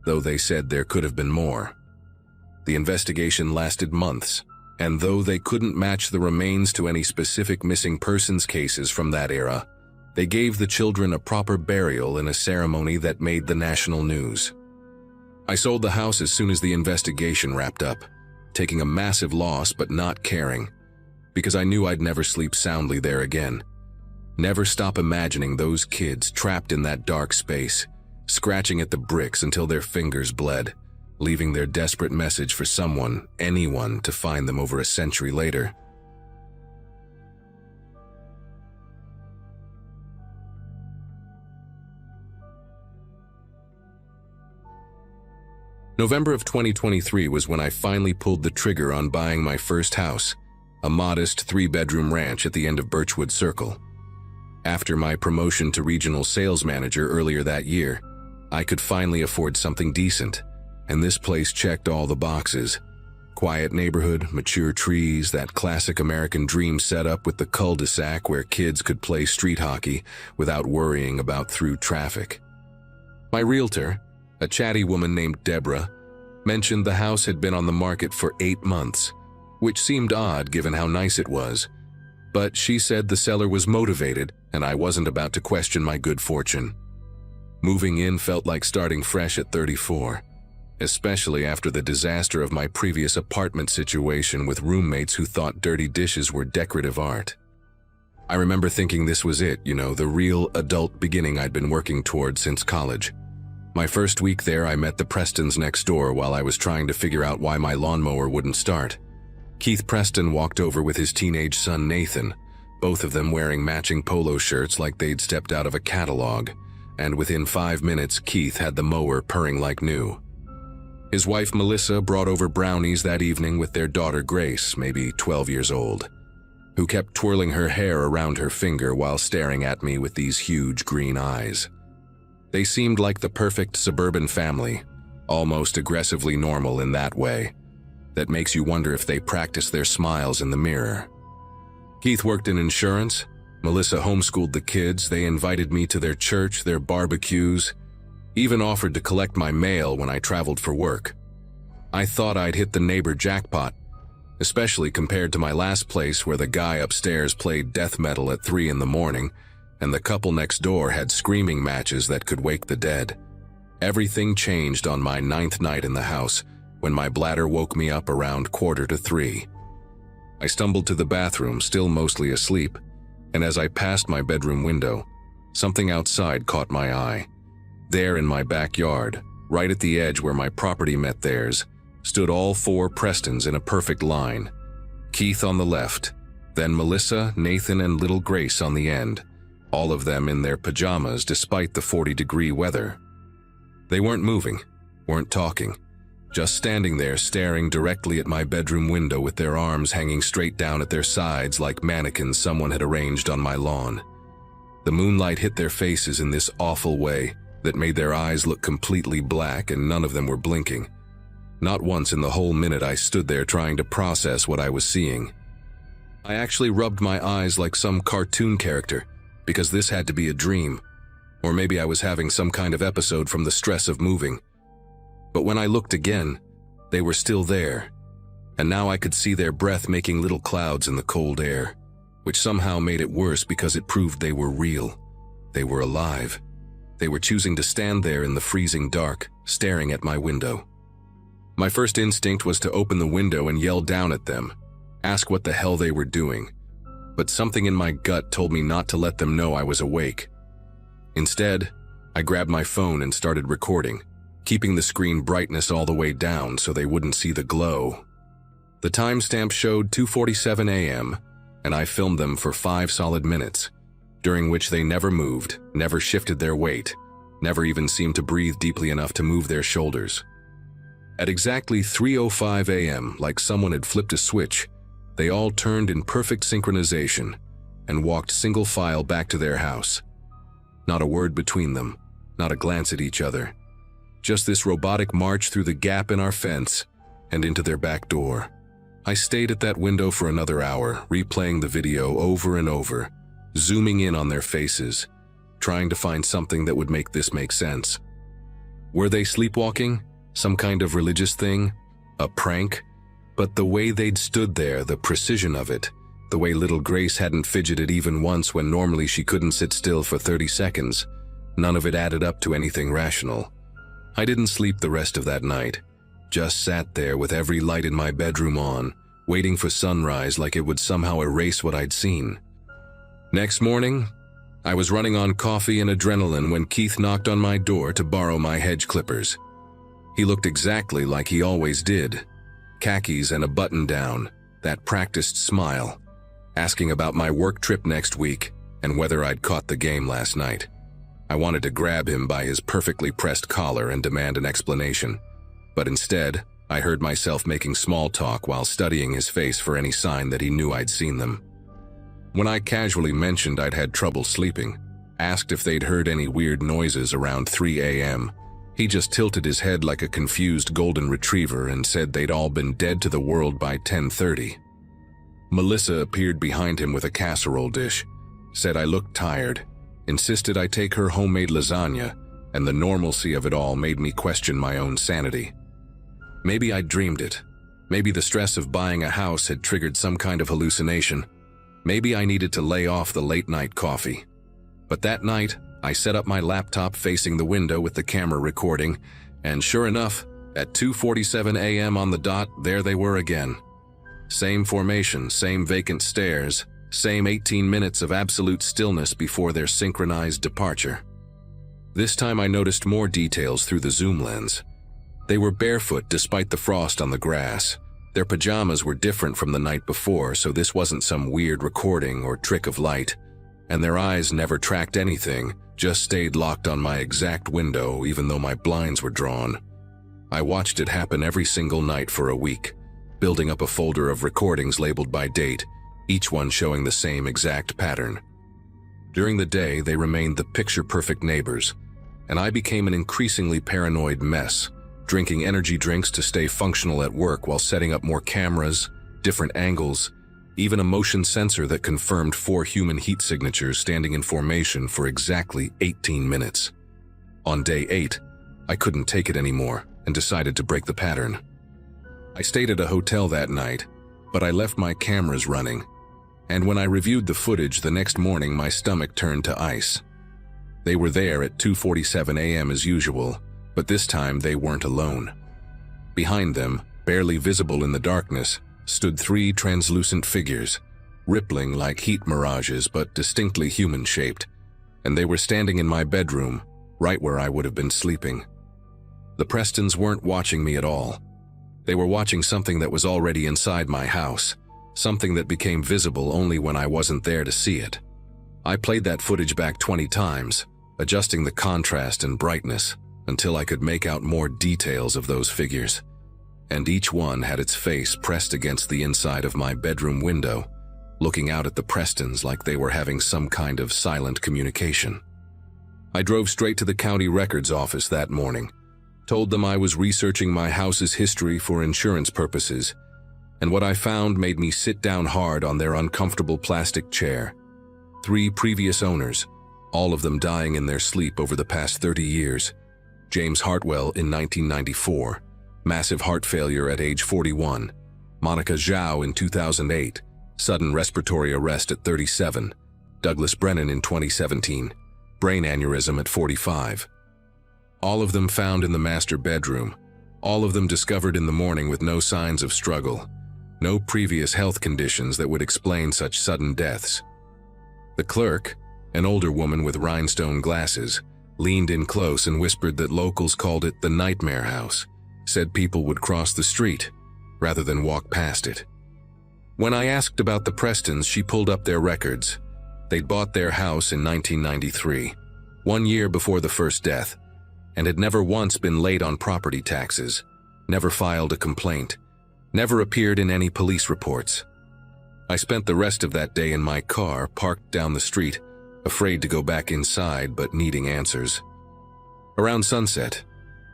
though they said there could have been more. The investigation lasted months, and though they couldn't match the remains to any specific missing persons cases from that era, they gave the children a proper burial in a ceremony that made the national news. I sold the house as soon as the investigation wrapped up, taking a massive loss but not caring, because I knew I'd never sleep soundly there again. Never stop imagining those kids trapped in that dark space, scratching at the bricks until their fingers bled, leaving their desperate message for someone, anyone, to find them over a century later. November of 2023 was when I finally pulled the trigger on buying my first house, a modest 3-bedroom ranch at the end of Birchwood Circle. After my promotion to regional sales manager earlier that year, I could finally afford something decent, and this place checked all the boxes. Quiet neighborhood, mature trees, that classic American dream setup with the cul-de-sac where kids could play street hockey without worrying about through traffic. My realtor, a chatty woman named Deborah, mentioned the house had been on the market for 8 months, which seemed odd given how nice it was. But she said the seller was motivated and I wasn't about to question my good fortune. Moving in felt like starting fresh at 34, especially after the disaster of my previous apartment situation with roommates who thought dirty dishes were decorative art. I remember thinking this was it, the real adult beginning I'd been working toward since college. My first week there, I met the Prestons next door while I was trying to figure out why my lawnmower wouldn't start. Keith Preston walked over with his teenage son Nathan, both of them wearing matching polo shirts like they'd stepped out of a catalog, and within 5 minutes Keith had the mower purring like new. His wife Melissa brought over brownies that evening with their daughter Grace, maybe 12 years old. who kept twirling her hair around her finger while staring at me with these huge green eyes. They seemed like the perfect suburban family, almost aggressively normal in that way, that makes you wonder if they practice their smiles in the mirror. Keith worked in insurance, Melissa homeschooled the kids, they invited me to their church, their barbecues, even offered to collect my mail when I traveled for work. I thought I'd hit the neighbor jackpot, especially compared to my last place where the guy upstairs played death metal at 3 in the morning and the couple next door had screaming matches that could wake the dead. Everything changed on my 9th night in the house when my bladder woke me up around 2:45. I stumbled to the bathroom, still mostly asleep, and as I passed my bedroom window, something outside caught my eye. There in my backyard, right at the edge where my property met theirs, stood all 4 Prestons in a perfect line. Keith on the left, then Melissa, Nathan, and little Grace on the end, all of them in their pajamas despite the 40-degree weather. They weren't moving, weren't talking, just standing there staring directly at my bedroom window with their arms hanging straight down at their sides like mannequins someone had arranged on my lawn. The moonlight hit their faces in this awful way that made their eyes look completely black, and none of them were blinking. Not once in the whole minute I stood there trying to process what I was seeing. I actually rubbed my eyes like some cartoon character, because this had to be a dream, or maybe I was having some kind of episode from the stress of moving. But when I looked again, they were still there, and now I could see their breath making little clouds in the cold air, which somehow made it worse because it proved they were real. They were alive. They were choosing to stand there in the freezing dark, staring at my window. My first instinct was to open the window and yell down at them, ask what the hell they were doing, but something in my gut told me not to let them know I was awake. Instead, I grabbed my phone and started recording, keeping the screen brightness all the way down so they wouldn't see the glow. The timestamp showed 2:47 a.m., and I filmed them for 5 solid minutes, during which they never moved, never shifted their weight, never even seemed to breathe deeply enough to move their shoulders. At exactly 3:05 a.m., like someone had flipped a switch, they all turned in perfect synchronization and walked single file back to their house. Not a word between them, not a glance at each other. Just this robotic march through the gap in our fence and into their back door. I stayed at that window for another hour, replaying the video over and over, zooming in on their faces, trying to find something that would make this make sense. Were they sleepwalking? Some kind of religious thing? A prank? But the way they'd stood there, the precision of it, the way little Grace hadn't fidgeted even once when normally she couldn't sit still for 30 seconds, none of it added up to anything rational. I didn't sleep the rest of that night, just sat there with every light in my bedroom on, waiting for sunrise like it would somehow erase what I'd seen. Next morning, I was running on coffee and adrenaline when Keith knocked on my door to borrow my hedge clippers. He looked exactly like he always did. Khakis and a button-down, that practiced smile, asking about my work trip next week and whether I'd caught the game last night. I wanted to grab him by his perfectly pressed collar and demand an explanation, but instead, I heard myself making small talk while studying his face for any sign that he knew I'd seen them. When I casually mentioned I'd had trouble sleeping, asked if they'd heard any weird noises around 3 a.m., he just tilted his head like a confused golden retriever and said they'd all been dead to the world by 10:30. Melissa appeared behind him with a casserole dish, said I looked tired, insisted I take her homemade lasagna, and the normalcy of it all made me question my own sanity. Maybe I'd dreamed it. Maybe the stress of buying a house had triggered some kind of hallucination. Maybe I needed to lay off the late-night coffee. But that night, I set up my laptop facing the window with the camera recording, and sure enough, at 2:47 a.m. on the dot, there they were again. Same formation, same vacant stares, same 18 minutes of absolute stillness before their synchronized departure. This time I noticed more details through the zoom lens. They were barefoot despite the frost on the grass. Their pajamas were different from the night before, so this wasn't some weird recording or trick of light. And their eyes never tracked anything, just stayed locked on my exact window even though my blinds were drawn. I watched it happen every single night for a week, building up a folder of recordings labeled by date, each one showing the same exact pattern. During the day, they remained the picture-perfect neighbors, and I became an increasingly paranoid mess, drinking energy drinks to stay functional at work while setting up more cameras, different angles, even a motion sensor that confirmed 4 human heat signatures standing in formation for exactly 18 minutes. On day 8, I couldn't take it anymore and decided to break the pattern. I stayed at a hotel that night, but I left my cameras running, and when I reviewed the footage the next morning, my stomach turned to ice. They were there at 2:47 a.m. as usual, but this time they weren't alone. Behind them, barely visible in the darkness, stood 3 translucent figures, rippling like heat mirages but distinctly human-shaped, and they were standing in my bedroom, right where I would have been sleeping. The Prestons weren't watching me at all. They were watching something that was already inside my house, something that became visible only when I wasn't there to see it. I played that footage back 20 times, adjusting the contrast and brightness until I could make out more details of those figures. And each one had its face pressed against the inside of my bedroom window, looking out at the Prestons like they were having some kind of silent communication. I drove straight to the county records office that morning, told them I was researching my house's history for insurance purposes, and what I found made me sit down hard on their uncomfortable plastic chair. 3 previous owners, all of them dying in their sleep over the past 30 years. James Hartwell in 1994, massive heart failure at age 41. Monica Zhao in 2008, sudden respiratory arrest at 37. Douglas Brennan in 2017, brain aneurysm at 45. All of them found in the master bedroom, all of them discovered in the morning with no signs of struggle, no previous health conditions that would explain such sudden deaths. The clerk, an older woman with rhinestone glasses, leaned in close and whispered that locals called it the Nightmare House, said people would cross the street rather than walk past it. When I asked about the Prestons, she pulled up their records. They'd bought their house in 1993, 1 year before the first death, and had never once been late on property taxes, never filed a complaint, never appeared in any police reports. I spent the rest of that day in my car, parked down the street, afraid to go back inside but needing answers. Around sunset,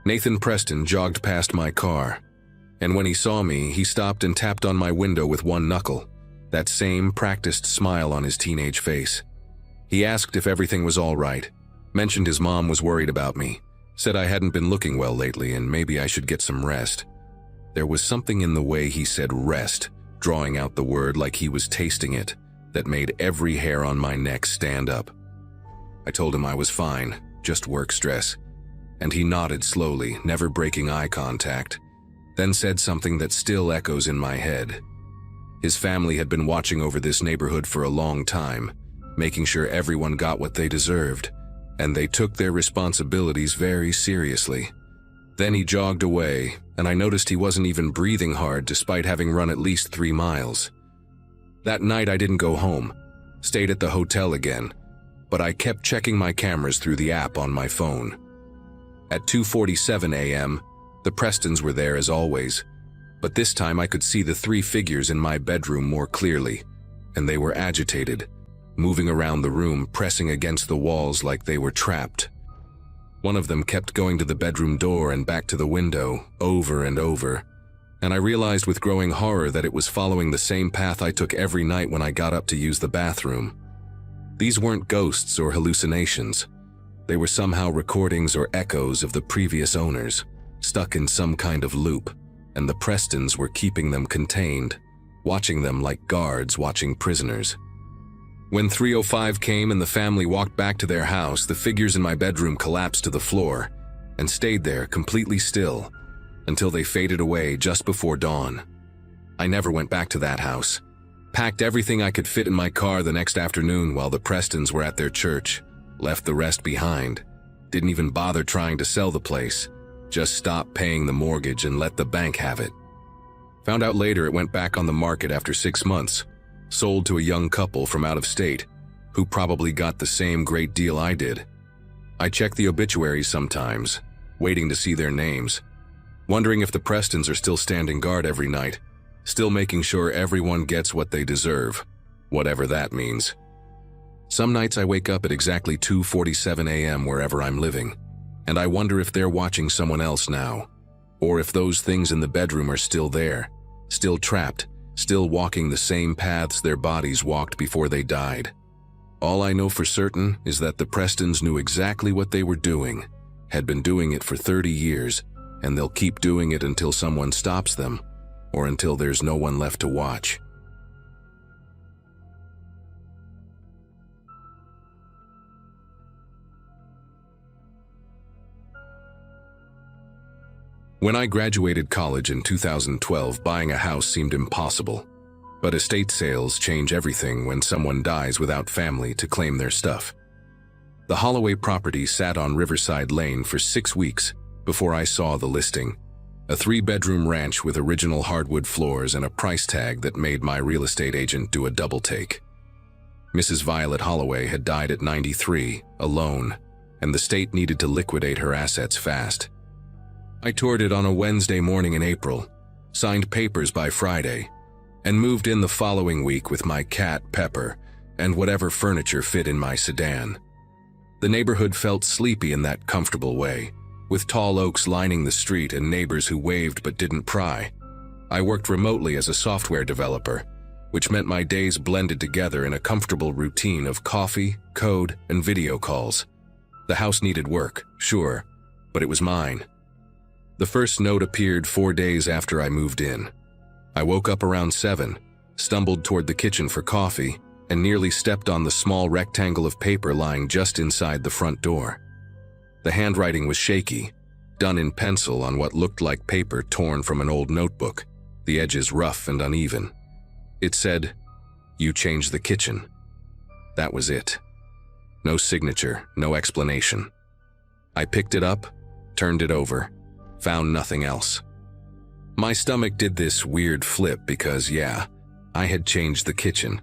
Nathan Preston jogged past my car, and when he saw me, he stopped and tapped on my window with one knuckle, that same practiced smile on his teenage face. He asked if everything was all right, mentioned his mom was worried about me, said I hadn't been looking well lately and maybe I should get some rest. There was something in the way he said rest, drawing out the word like he was tasting it, that made every hair on my neck stand up. I told him I was fine, just work stress, and he nodded slowly, never breaking eye contact, then said something that still echoes in my head. His family had been watching over this neighborhood for a long time, making sure everyone got what they deserved, and they took their responsibilities very seriously. Then he jogged away, and I noticed he wasn't even breathing hard despite having run at least 3 miles. That night I didn't go home, stayed at the hotel again, but I kept checking my cameras through the app on my phone. At 2:47 a.m., the Prestons were there as always, but this time I could see the 3 figures in my bedroom more clearly, and they were agitated, moving around the room, pressing against the walls like they were trapped. One of them kept going to the bedroom door and back to the window, over and over, and I realized with growing horror that it was following the same path I took every night when I got up to use the bathroom. These weren't ghosts or hallucinations. They were somehow recordings or echoes of the previous owners, stuck in some kind of loop, and the Prestons were keeping them contained, watching them like guards watching prisoners. When 3:05 came and the family walked back to their house, the figures in my bedroom collapsed to the floor and stayed there completely still until they faded away just before dawn. I never went back to that house. Packed everything I could fit in my car the next afternoon while the Prestons were at their church, left the rest behind, didn't even bother trying to sell the place, just stopped paying the mortgage and let the bank have it. Found out later it went back on the market after 6 months, sold to a young couple from out of state, who probably got the same great deal I did. I check the obituaries sometimes, waiting to see their names, wondering if the Prestons are still standing guard every night, still making sure everyone gets what they deserve. whatever that means. Some nights I wake up at exactly 2:47 a.m. wherever I'm living, and I wonder if they're watching someone else now, or if those things in the bedroom are still there, still trapped, still walking the same paths their bodies walked before they died. All I know for certain is that the Prestons knew exactly what they were doing, had been doing it for 30 years, and they'll keep doing it until someone stops them, or until there's no one left to watch. When I graduated college in 2012, buying a house seemed impossible. But estate sales change everything when someone dies without family to claim their stuff. The Holloway property sat on Riverside Lane for 6 weeks before I saw the listing. A 3-bedroom ranch with original hardwood floors and a price tag that made my real estate agent do a double take. Mrs. Violet Holloway had died at 93, alone, and the state needed to liquidate her assets fast. I toured it on a Wednesday morning in April, signed papers by Friday, and moved in the following week with my cat, Pepper, and whatever furniture fit in my sedan. The neighborhood felt sleepy in that comfortable way, with tall oaks lining the street and neighbors who waved but didn't pry. I worked remotely as a software developer, which meant my days blended together in a comfortable routine of coffee, code, and video calls. The house needed work, sure, but it was mine. The first note appeared 4 days after I moved in. I woke up around 7, stumbled toward the kitchen for coffee, and nearly stepped on the small rectangle of paper lying just inside the front door. The handwriting was shaky, done in pencil on what looked like paper torn from an old notebook, the edges rough and uneven. It said, "You changed the kitchen." That was it. No signature, no explanation. I picked it up, turned it over, found nothing else. My stomach did this weird flip because, yeah, I had changed the kitchen.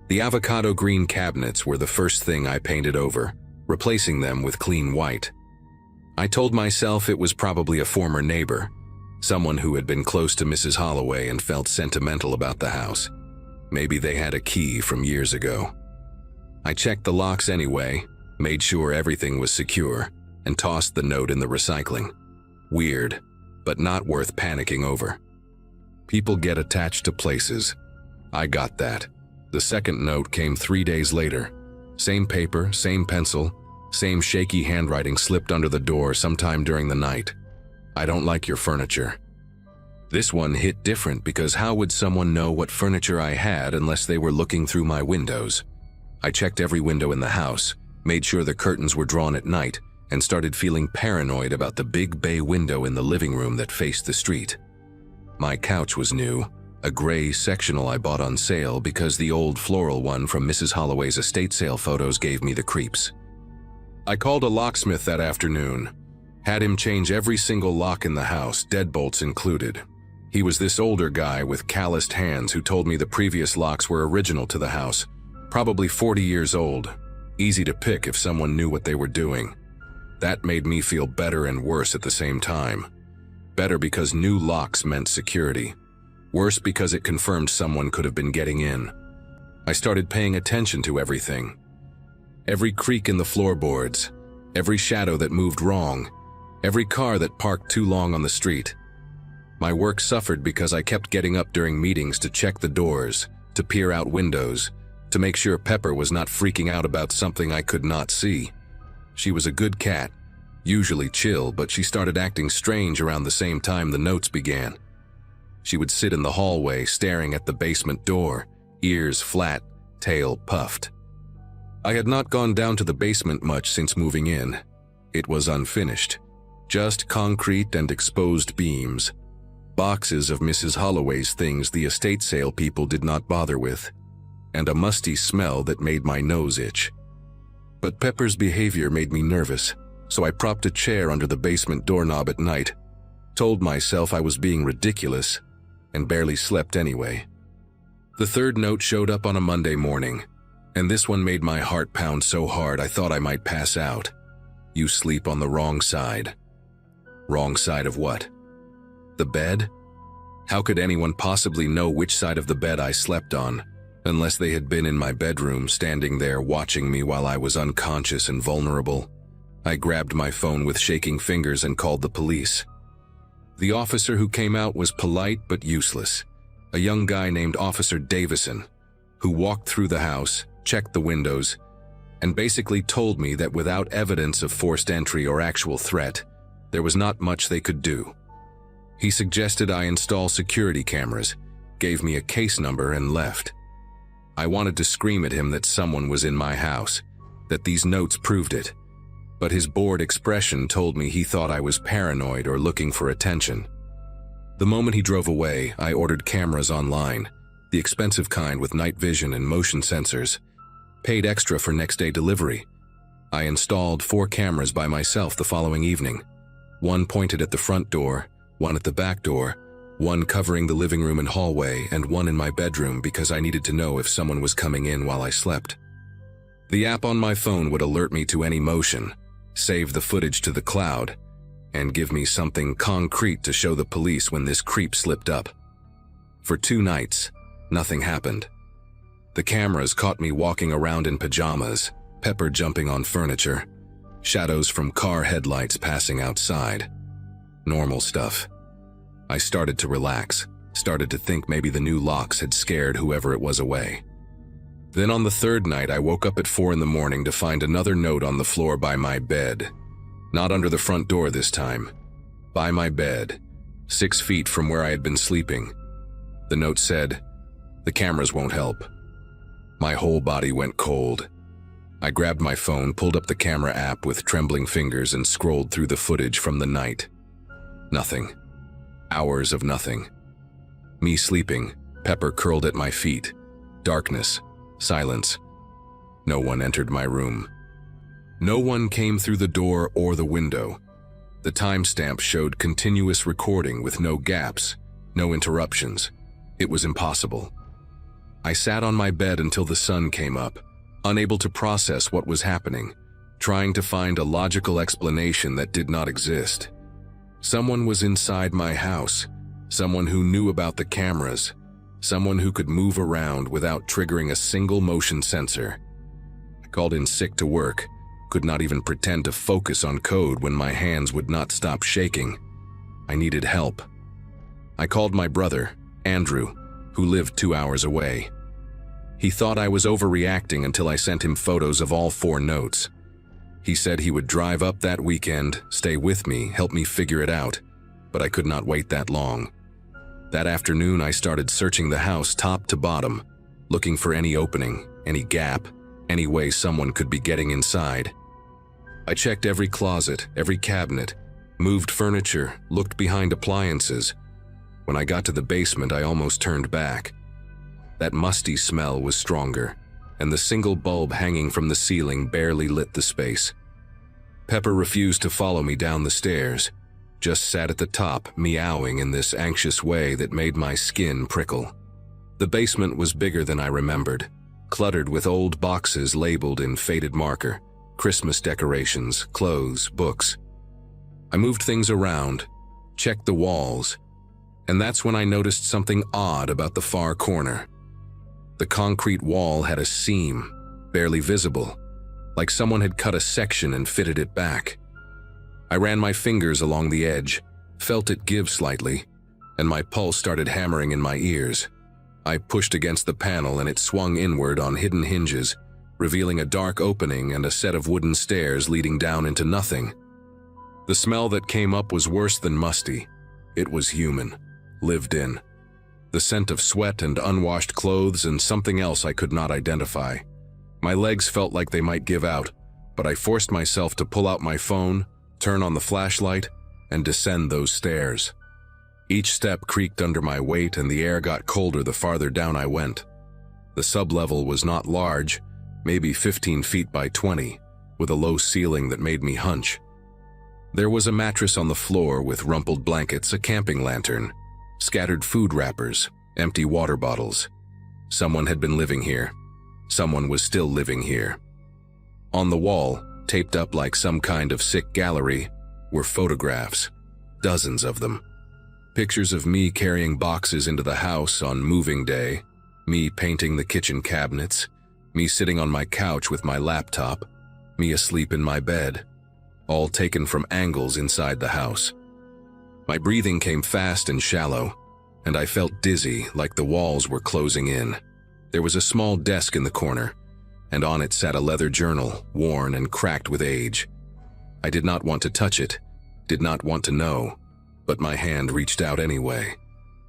The avocado green cabinets were the first thing I painted over, replacing them with clean white. I told myself it was probably a former neighbor, someone who had been close to Mrs. Holloway and felt sentimental about the house. Maybe they had a key from years ago. I checked the locks anyway, made sure everything was secure, and tossed the note in the recycling. Weird, but not worth panicking over. People get attached to places. I got that. The second note came 3 days later. Same paper, same pencil, same shaky handwriting slipped under the door sometime during the night. "I don't like your furniture." This one hit different because how would someone know what furniture I had unless they were looking through my windows? I checked every window in the house, made sure the curtains were drawn at night, and started feeling paranoid about the big bay window in the living room that faced the street. My couch was new, a gray sectional I bought on sale because the old floral one from Mrs. Holloway's estate sale photos gave me the creeps. I called a locksmith that afternoon, had him change every single lock in the house, deadbolts included. He was this older guy with calloused hands who told me the previous locks were original to the house, probably 40 years old, easy to pick if someone knew what they were doing. That made me feel better and worse at the same time. Better because new locks meant security. Worse because it confirmed someone could have been getting in. I started paying attention to everything. Every creak in the floorboards, every shadow that moved wrong, every car that parked too long on the street. My work suffered because I kept getting up during meetings to check the doors, to peer out windows, to make sure Pepper was not freaking out about something I could not see. She was a good cat, usually chill, but she started acting strange around the same time the notes began. She would sit in the hallway staring at the basement door, ears flat, tail puffed. I had not gone down to the basement much since moving in. It was unfinished, just concrete and exposed beams. Boxes of Mrs. Holloway's things the estate sale people did not bother with, and a musty smell that made my nose itch. But Pepper's behavior made me nervous, so I propped a chair under the basement doorknob at night, told myself I was being ridiculous, and barely slept anyway. The third note showed up on a Monday morning, and this one made my heart pound so hard I thought I might pass out. "You sleep on the wrong side." Wrong side of what? The bed? How could anyone possibly know which side of the bed I slept on, unless they had been in my bedroom, standing there watching me while I was unconscious and vulnerable. I grabbed my phone with shaking fingers and called the police. The officer who came out was polite but useless. A young guy named Officer Davison, who walked through the house, checked the windows, and basically told me that without evidence of forced entry or actual threat, there was not much they could do. He suggested I install security cameras, gave me a case number, and left. I wanted to scream at him that someone was in my house, that these notes proved it, but his bored expression told me he thought I was paranoid or looking for attention. The moment he drove away, I ordered cameras online, the expensive kind with night vision and motion sensors, paid extra for next-day delivery. I installed 4 cameras by myself the following evening. One pointed at the front door, one at the back door, one covering the living room and hallway, and one in my bedroom because I needed to know if someone was coming in while I slept. The app on my phone would alert me to any motion, save the footage to the cloud, and give me something concrete to show the police when this creep slipped up. For 2 nights, nothing happened. The cameras caught me walking around in pajamas, Pepper jumping on furniture, shadows from car headlights passing outside. Normal stuff. I started to relax, started to think maybe the new locks had scared whoever it was away. Then on the 3rd night, I woke up at 4 in the morning to find another note on the floor by my bed. Not under the front door this time. By my bed, 6 feet from where I had been sleeping. The note said, "The cameras won't help." My whole body went cold. I grabbed my phone, pulled up the camera app with trembling fingers, and scrolled through the footage from the night. Nothing. Hours of nothing. Me sleeping, Pepper curled at my feet. Darkness. Silence. No one entered my room. No one came through the door or the window. The timestamp showed continuous recording with no gaps, no interruptions. It was impossible. I sat on my bed until the sun came up, unable to process what was happening, trying to find a logical explanation that did not exist. Someone was inside my house, someone who knew about the cameras, someone who could move around without triggering a single motion sensor. I called in sick to work, could not even pretend to focus on code when my hands would not stop shaking. I needed help. I called my brother, Andrew, who lived 2 hours away. He thought I was overreacting until I sent him photos of all 4 notes. He said he would drive up that weekend, stay with me, help me figure it out, but I could not wait that long. That afternoon, I started searching the house top to bottom, looking for any opening, any gap, any way someone could be getting inside. I checked every closet, every cabinet, moved furniture, looked behind appliances. When I got to the basement, I almost turned back. That musty smell was stronger, and the single bulb hanging from the ceiling barely lit the space. Pepper refused to follow me down the stairs, just sat at the top, meowing in this anxious way that made my skin prickle. The basement was bigger than I remembered, cluttered with old boxes labeled in faded marker, Christmas decorations, clothes, books. I moved things around, checked the walls, and that's when I noticed something odd about the far corner. The concrete wall had a seam, barely visible, like someone had cut a section and fitted it back. I ran my fingers along the edge, felt it give slightly, and my pulse started hammering in my ears. I pushed against the panel and it swung inward on hidden hinges, revealing a dark opening and a set of wooden stairs leading down into nothing. The smell that came up was worse than musty. It was human, lived in. The scent of sweat and unwashed clothes and something else I could not identify. My legs felt like they might give out, but I forced myself to pull out my phone, turn on the flashlight, and descend those stairs. Each step creaked under my weight and the air got colder the farther down I went. The sublevel was not large, maybe 15 feet by 20, with a low ceiling that made me hunch. There was a mattress on the floor with rumpled blankets, a camping lantern, scattered food wrappers, empty water bottles. Someone had been living here. Someone was still living here. On the wall, taped up like some kind of sick gallery, were photographs, dozens of them. Pictures of me carrying boxes into the house on moving day, Me painting the kitchen cabinets, me sitting on my couch with my laptop, me asleep in my bed, all taken from angles inside the house. My breathing came fast and shallow, and I felt dizzy like the walls were closing in. There was a small desk in the corner, and on it sat a leather journal, worn and cracked with age. I did not want to touch it, did not want to know, but my hand reached out anyway.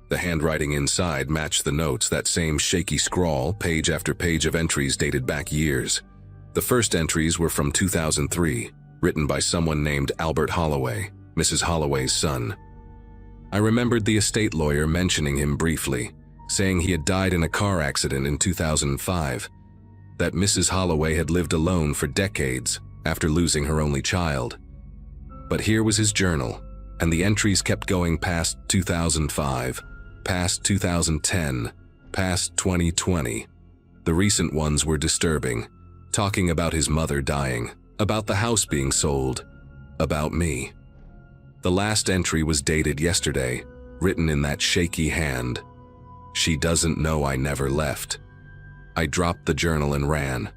The handwriting inside matched the notes, that same shaky scrawl, page after page of entries dated back years. The first entries were from 2003, written by someone named Albert Holloway, Mrs. Holloway's son. I remembered the estate lawyer mentioning him briefly, saying he had died in a car accident in 2005, that Mrs. Holloway had lived alone for decades after losing her only child. But here was his journal, and the entries kept going past 2005, past 2010, past 2020. The recent ones were disturbing, talking about his mother dying, about the house being sold, about me. The last entry was dated yesterday, written in that shaky hand. She doesn't know I never left. I dropped the journal and ran.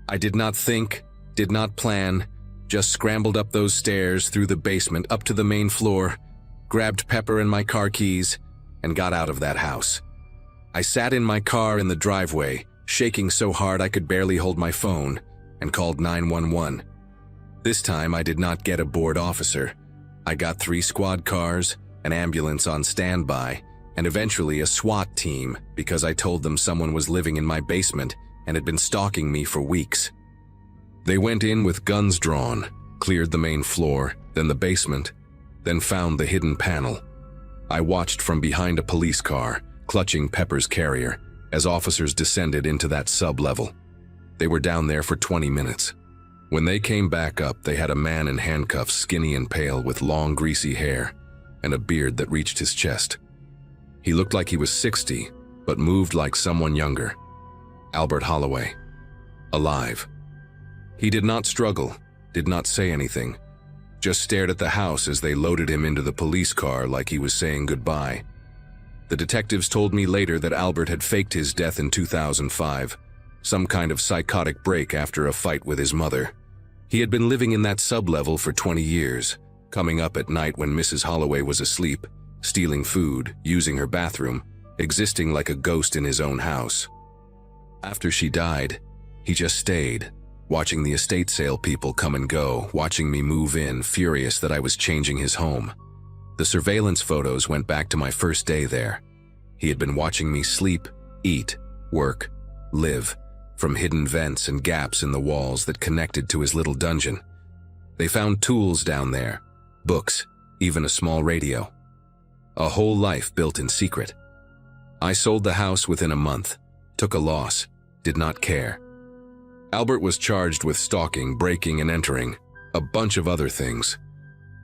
I did not think, did not plan, just scrambled up those stairs, through the basement, up to the main floor, grabbed Pepper and my car keys, and got out of that house. I sat in my car in the driveway, shaking so hard I could barely hold my phone, and called 911. This time I did not get a bored officer. I got 3 squad cars, an ambulance on standby, and eventually a SWAT team because I told them someone was living in my basement and had been stalking me for weeks. They went in with guns drawn, cleared the main floor, then the basement, then found the hidden panel. I watched from behind a police car, clutching Pepper's carrier, as officers descended into that sub-level. They were down there for 20 minutes. When they came back up, they had a man in handcuffs, skinny and pale, with long, greasy hair and a beard that reached his chest. He looked like he was 60, but moved like someone younger. Albert Holloway. Alive. He did not struggle, did not say anything, just stared at the house as they loaded him into the police car like he was saying goodbye. The detectives told me later that Albert had faked his death in 2005, some kind of psychotic break after a fight with his mother. He had been living in that sub-level for 20 years, coming up at night when Mrs. Holloway was asleep, stealing food, using her bathroom, existing like a ghost in his own house. After she died, he just stayed, watching the estate sale people come and go, watching me move in, furious that I was changing his home. The surveillance photos went back to my first day there. He had been watching me sleep, eat, work, live, from hidden vents and gaps in the walls that connected to his little dungeon. They found tools down there, books, even a small radio. A whole life built in secret. I sold the house within a month, took a loss, did not care. Albert was charged with stalking, breaking and entering, a bunch of other things.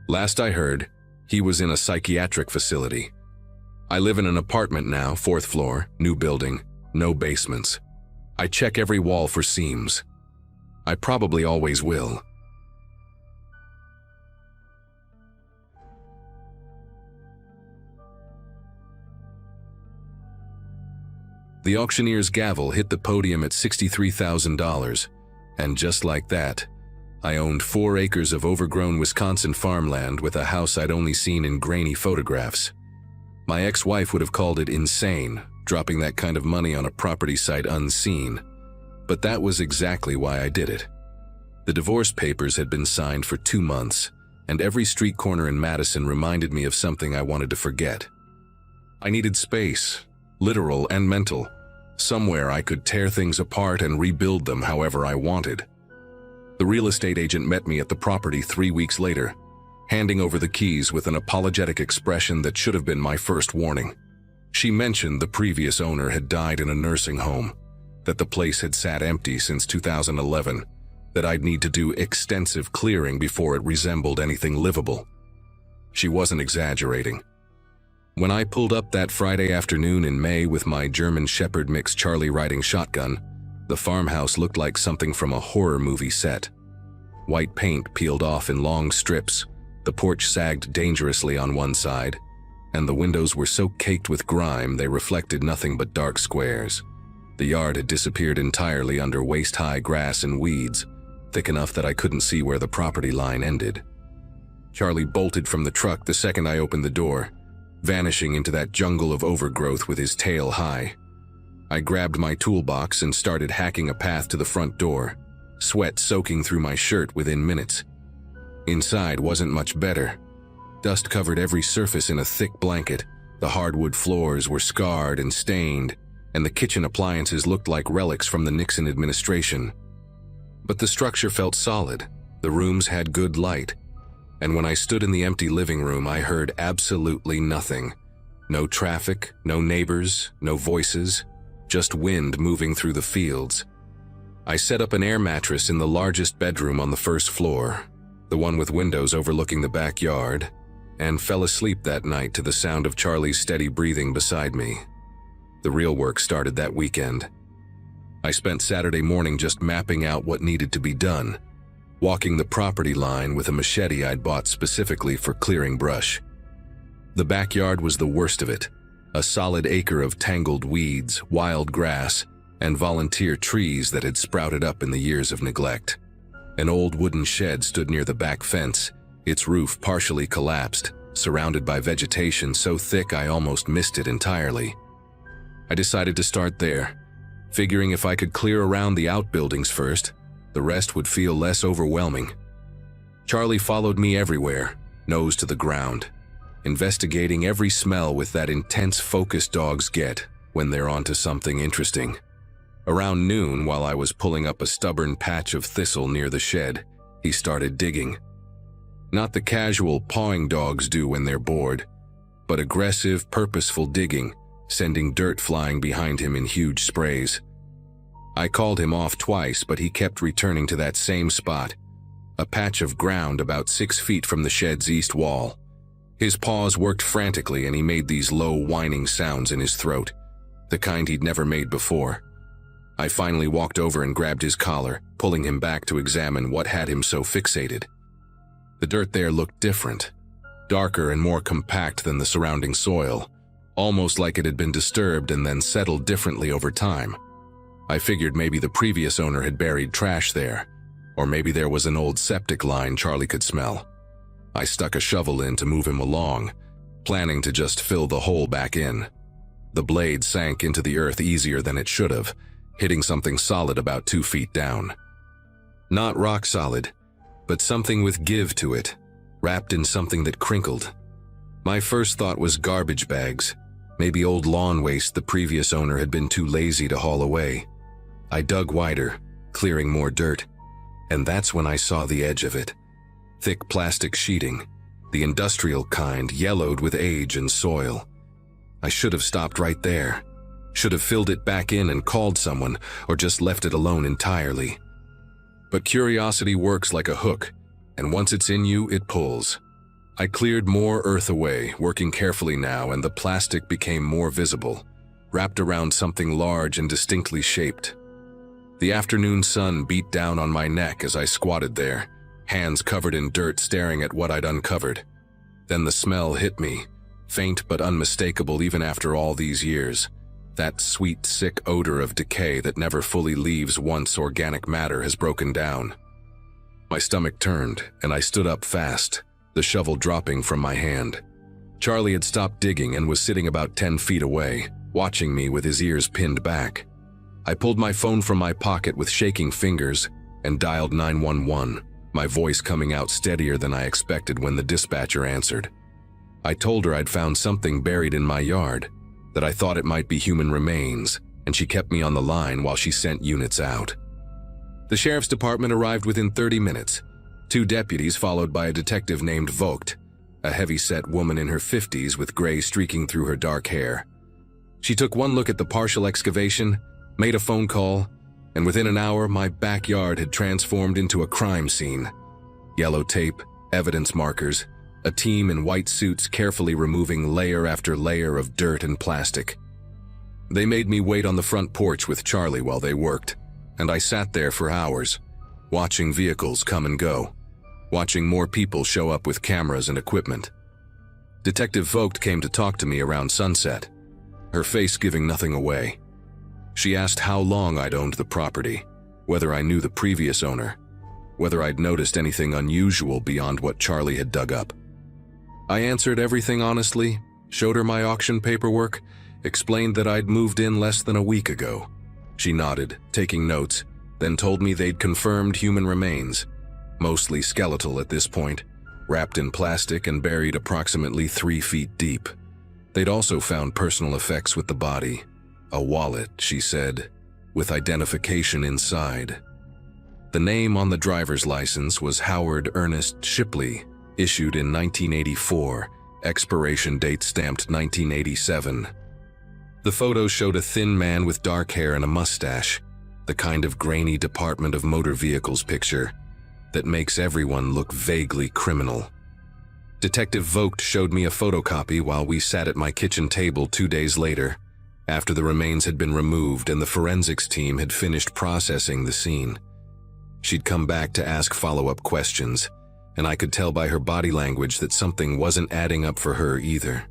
Last I heard, he was in a psychiatric facility. I live in an apartment now, 4th floor, new building, no basements. I check every wall for seams. I probably always will. The auctioneer's gavel hit the podium at $63,000, and just like that, I owned 4 acres of overgrown Wisconsin farmland with a house I'd only seen in grainy photographs. My ex-wife would have called it insane, dropping that kind of money on a property site unseen, but that was exactly why I did it. The divorce papers had been signed for 2 months, and every street corner in Madison reminded me of something I wanted to forget. I needed space, literal and mental, somewhere I could tear things apart and rebuild them however I wanted. The real estate agent met me at the property 3 weeks later, handing over the keys with an apologetic expression that should have been my first warning. She mentioned the previous owner had died in a nursing home, that the place had sat empty since 2011, that I'd need to do extensive clearing before it resembled anything livable. She wasn't exaggerating. When I pulled up that Friday afternoon in May with my German Shepherd mix Charlie riding shotgun, the farmhouse looked like something from a horror movie set. White paint peeled off in long strips, the porch sagged dangerously on one side, and the windows were so caked with grime they reflected nothing but dark squares. The yard had disappeared entirely under waist-high grass and weeds, thick enough that I couldn't see where the property line ended. Charlie bolted from the truck the second I opened the door, vanishing into that jungle of overgrowth with his tail high. I grabbed my toolbox and started hacking a path to the front door, sweat soaking through my shirt within minutes. Inside wasn't much better. Dust covered every surface in a thick blanket, the hardwood floors were scarred and stained, and the kitchen appliances looked like relics from the Nixon administration. But the structure felt solid, the rooms had good light, and when I stood in the empty living room I heard absolutely nothing. No traffic, no neighbors, no voices, just wind moving through the fields. I set up an air mattress in the largest bedroom on the first floor, the one with windows overlooking the backyard, and fell asleep that night to the sound of Charlie's steady breathing beside me. The real work started that weekend. I spent Saturday morning just mapping out what needed to be done, walking the property line with a machete I'd bought specifically for clearing brush. The backyard was the worst of it, a solid acre of tangled weeds, wild grass, and volunteer trees that had sprouted up in the years of neglect. An old wooden shed stood near the back fence, its roof partially collapsed, surrounded by vegetation so thick I almost missed it entirely. I decided to start there, figuring if I could clear around the outbuildings first, the rest would feel less overwhelming. Charlie followed me everywhere, nose to the ground, investigating every smell with that intense focus dogs get when they're onto something interesting. Around noon, while I was pulling up a stubborn patch of thistle near the shed, he started digging. Not the casual pawing dogs do when they're bored, but aggressive, purposeful digging, sending dirt flying behind him in huge sprays. I called him off twice, but he kept returning to that same spot, a patch of ground about 6 feet from the shed's east wall. His paws worked frantically and he made these low whining sounds in his throat, the kind he'd never made before. I finally walked over and grabbed his collar, pulling him back to examine what had him so fixated. The dirt there looked different, darker and more compact than the surrounding soil, almost like it had been disturbed and then settled differently over time. I figured maybe the previous owner had buried trash there, or maybe there was an old septic line Charlie could smell. I stuck a shovel in to move him along, planning to just fill the hole back in. The blade sank into the earth easier than it should have, hitting something solid about 2 feet down. Not rock solid, but something with give to it, wrapped in something that crinkled. My first thought was garbage bags, maybe old lawn waste the previous owner had been too lazy to haul away. I dug wider, clearing more dirt, and that's when I saw the edge of it. Thick plastic sheeting, the industrial kind, yellowed with age and soil. I should have stopped right there. Should have filled it back in and called someone, or just left it alone entirely. But curiosity works like a hook, and once it's in you, it pulls. I cleared more earth away, working carefully now, and the plastic became more visible, wrapped around something large and distinctly shaped. The afternoon sun beat down on my neck as I squatted there, hands covered in dirt staring at what I'd uncovered. Then the smell hit me, faint but unmistakable even after all these years. That sweet, sick odor of decay that never fully leaves once organic matter has broken down. My stomach turned, and I stood up fast, the shovel dropping from my hand. Charlie had stopped digging and was sitting about 10 feet away, watching me with his ears pinned back. I pulled my phone from my pocket with shaking fingers and dialed 911, my voice coming out steadier than I expected when the dispatcher answered. I told her I'd found something buried in my yard, that I thought it might be human remains, and she kept me on the line while she sent units out. The sheriff's department arrived within 30 minutes, 2 deputies followed by a detective named Vogt, a heavy-set woman in her 50s with gray streaking through her dark hair. She took one look at the partial excavation, made a phone call, and within an hour my backyard had transformed into a crime scene. Yellow tape, evidence markers, a team in white suits carefully removing layer after layer of dirt and plastic. They made me wait on the front porch with Charlie while they worked, and I sat there for hours, watching vehicles come and go, watching more people show up with cameras and equipment. Detective Vogt came to talk to me around sunset, her face giving nothing away. She asked how long I'd owned the property, whether I knew the previous owner, whether I'd noticed anything unusual beyond what Charlie had dug up. I answered everything honestly, showed her my auction paperwork, explained that I'd moved in less than a week ago. She nodded, taking notes, then told me they'd confirmed human remains, mostly skeletal at this point, wrapped in plastic and buried approximately 3 feet deep. They'd also found personal effects with the body. A wallet, she said, with identification inside. The name on the driver's license was Howard Ernest Shipley, issued in 1984, expiration date stamped 1987. The photo showed a thin man with dark hair and a mustache, the kind of grainy Department of Motor Vehicles picture that makes everyone look vaguely criminal. Detective Vogt showed me a photocopy while we sat at my kitchen table 2 days later, after the remains had been removed and the forensics team had finished processing the scene. She'd come back to ask follow-up questions, and I could tell by her body language that something wasn't adding up for her either.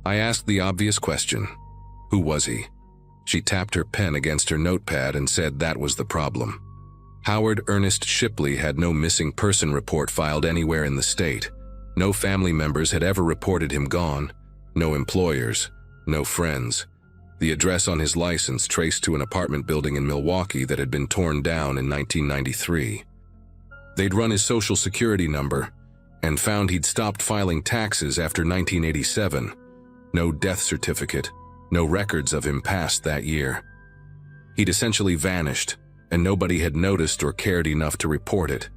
I asked the obvious question, who was he? She tapped her pen against her notepad and said that was the problem. Howard Ernest Shipley had no missing person report filed anywhere in the state. No family members had ever reported him gone, no employers, no friends. The address on his license traced to an apartment building in Milwaukee that had been torn down in 1993. They'd run his social security number and found he'd stopped filing taxes after 1987. No death certificate, no records of him past that year. He'd essentially vanished, and nobody had noticed or cared enough to report it.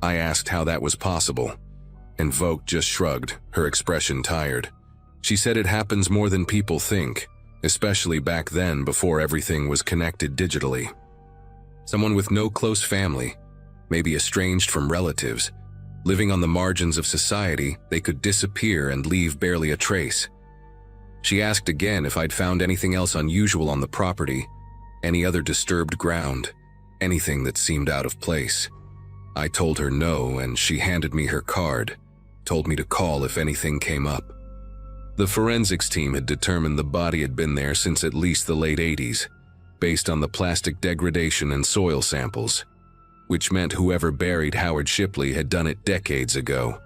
I asked how that was possible, and Vogt just shrugged, her expression tired. She said it happens more than people think, especially back then before everything was connected digitally. Someone with no close family, maybe estranged from relatives, living on the margins of society, they could disappear and leave barely a trace. She asked again if I'd found anything else unusual on the property, any other disturbed ground, anything that seemed out of place. I told her no, and she handed me her card, told me to call if anything came up. The forensics team had determined the body had been there since at least the late 80s, based on the plastic degradation and soil samples, which meant whoever buried Howard Shipley had done it decades ago,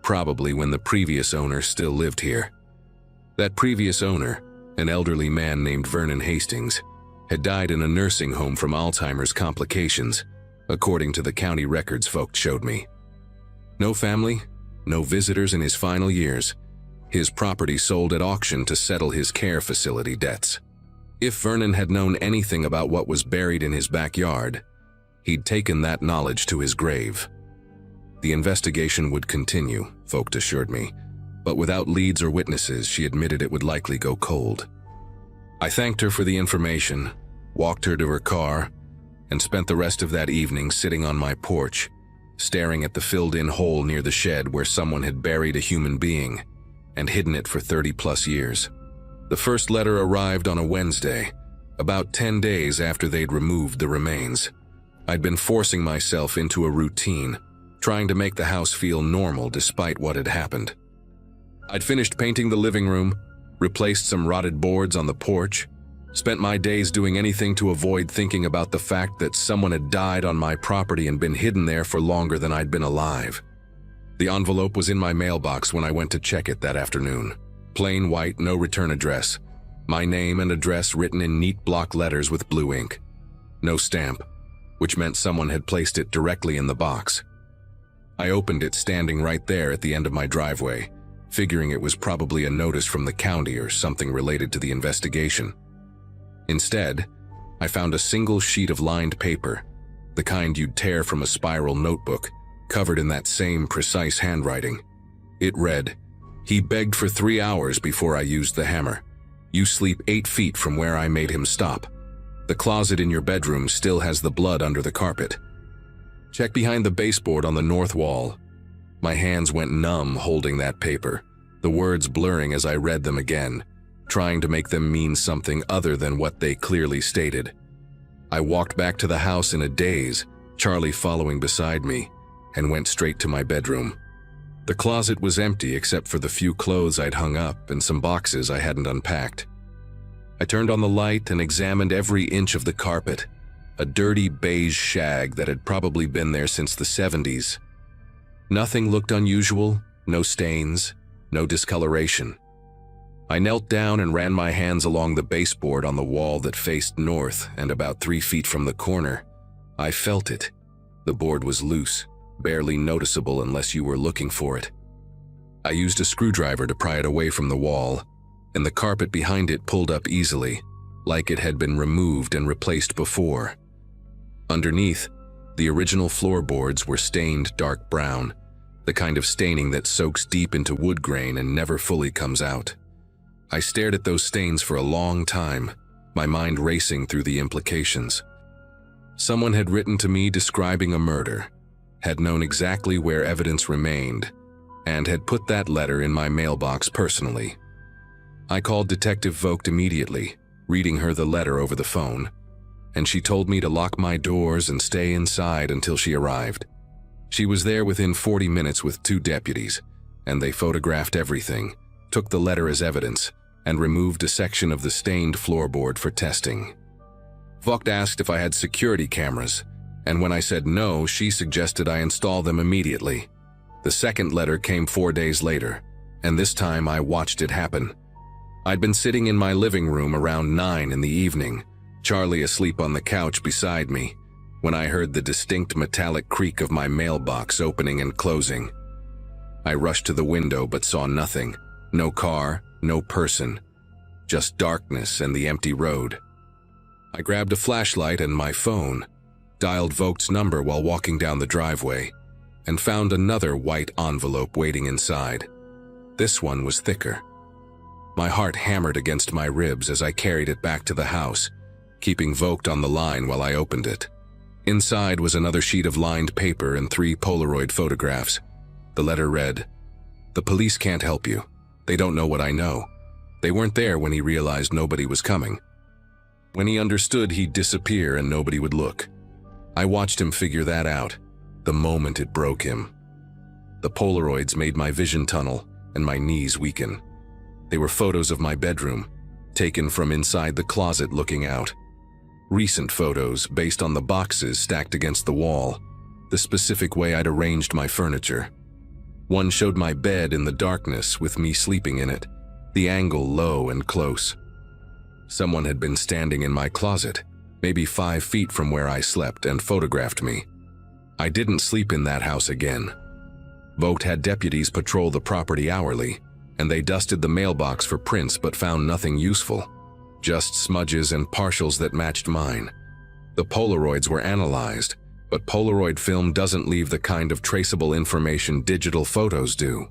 probably when the previous owner still lived here. That previous owner, an elderly man named Vernon Hastings, had died in a nursing home from Alzheimer's complications, according to the county records Vogt showed me. No family, no visitors in his final years. His property sold at auction to settle his care facility debts. If Vernon had known anything about what was buried in his backyard, he'd taken that knowledge to his grave. The investigation would continue, Vogt assured me, but without leads or witnesses, she admitted it would likely go cold. I thanked her for the information, walked her to her car, and spent the rest of that evening sitting on my porch, staring at the filled-in hole near the shed where someone had buried a human being and hidden it for 30-plus years. The first letter arrived on a Wednesday, about 10 days after they'd removed the remains. I'd been forcing myself into a routine, trying to make the house feel normal despite what had happened. I'd finished painting the living room, replaced some rotted boards on the porch, spent my days doing anything to avoid thinking about the fact that someone had died on my property and been hidden there for longer than I'd been alive. The envelope was in my mailbox when I went to check it that afternoon. Plain white, no return address. My name and address written in neat block letters with blue ink. No stamp, which meant someone had placed it directly in the box. I opened it standing right there at the end of my driveway, figuring it was probably a notice from the county or something related to the investigation. Instead, I found a single sheet of lined paper, the kind you'd tear from a spiral notebook, covered in that same precise handwriting. It read, "He begged for 3 hours before I used the hammer. You sleep 8 feet from where I made him stop. The closet in your bedroom still has the blood under the carpet. Check behind the baseboard on the north wall." My hands went numb holding that paper, the words blurring as I read them again, trying to make them mean something other than what they clearly stated. I walked back to the house in a daze, Charlie following beside me, and went straight to my bedroom. The closet was empty except for the few clothes I'd hung up and some boxes I hadn't unpacked. I turned on the light and examined every inch of the carpet, a dirty beige shag that had probably been there since the 70s. Nothing looked unusual, no stains, no discoloration. I knelt down and ran my hands along the baseboard on the wall that faced north, and about 3 feet from the corner, I felt it. The board was loose, barely noticeable unless you were looking for it. I used a screwdriver to pry it away from the wall, and the carpet behind it pulled up easily, like it had been removed and replaced before. Underneath, the original floorboards were stained dark brown, the kind of staining that soaks deep into wood grain and never fully comes out. I stared at those stains for a long time, my mind racing through the implications. Someone had written to me describing a murder, had known exactly where evidence remained, and had put that letter in my mailbox personally. I called Detective Vogt immediately, reading her the letter over the phone, and she told me to lock my doors and stay inside until she arrived. She was there within 40 minutes with 2 deputies, and they photographed everything, took the letter as evidence, and removed a section of the stained floorboard for testing. Vogt asked if I had security cameras, and when I said no, she suggested I install them immediately. The second letter came 4 days later, and this time I watched it happen. I'd been sitting in my living room around 9 in the evening, Charlie asleep on the couch beside me, when I heard the distinct metallic creak of my mailbox opening and closing. I rushed to the window but saw nothing. No car, no person, just darkness and the empty road. I grabbed a flashlight and my phone, dialed Vogt's number while walking down the driveway, and found another white envelope waiting inside. This one was thicker. My heart hammered against my ribs as I carried it back to the house, keeping Vogt on the line while I opened it. Inside was another sheet of lined paper and 3 Polaroid photographs. The letter read, "The police can't help you. They don't know what I know. They weren't there when he realized nobody was coming. When he understood, he'd disappear and nobody would look. I watched him figure that out, the moment it broke him." The Polaroids made my vision tunnel and my knees weaken. They were photos of my bedroom, taken from inside the closet looking out. Recent photos based on the boxes stacked against the wall, the specific way I'd arranged my furniture. One showed my bed in the darkness with me sleeping in it, the angle low and close. Someone had been standing in my closet, maybe 5 feet from where I slept, and photographed me. I didn't sleep in that house again. Vogt had deputies patrol the property hourly, and they dusted the mailbox for prints but found nothing useful, just smudges and partials that matched mine. The Polaroids were analyzed, but Polaroid film doesn't leave the kind of traceable information digital photos do.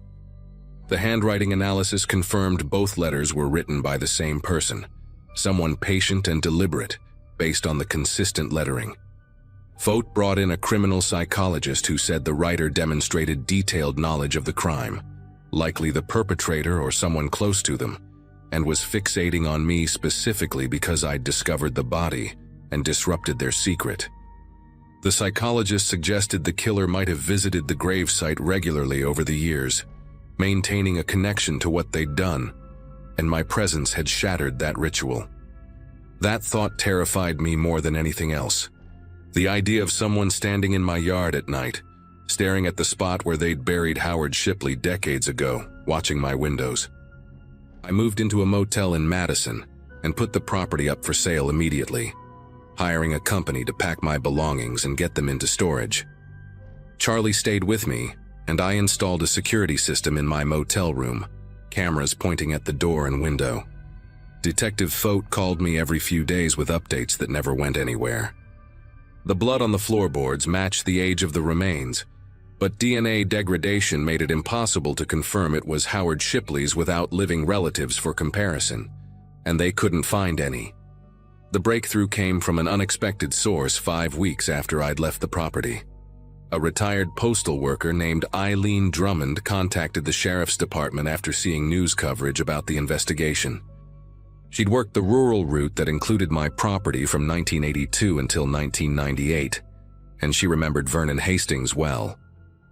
The handwriting analysis confirmed both letters were written by the same person, someone patient and deliberate, based on the consistent lettering. Vogt brought in a criminal psychologist who said the writer demonstrated detailed knowledge of the crime, likely the perpetrator or someone close to them, and was fixating on me specifically because I'd discovered the body and disrupted their secret. The psychologist suggested the killer might have visited the gravesite regularly over the years, maintaining a connection to what they'd done, and my presence had shattered that ritual. That thought terrified me more than anything else. The idea of someone standing in my yard at night, staring at the spot where they'd buried Howard Shipley decades ago, watching my windows. I moved into a motel in Madison and put the property up for sale immediately, hiring a company to pack my belongings and get them into storage. Charlie stayed with me, and I installed a security system in my motel room, cameras pointing at the door and window. Detective Vogt called me every few days with updates that never went anywhere. The blood on the floorboards matched the age of the remains, but DNA degradation made it impossible to confirm it was Howard Shipley's without living relatives for comparison, and they couldn't find any. The breakthrough came from an unexpected source 5 weeks after I'd left the property. A retired postal worker named Eileen Drummond contacted the sheriff's department after seeing news coverage about the investigation. She'd worked the rural route that included my property from 1982 until 1998, and she remembered Vernon Hastings well.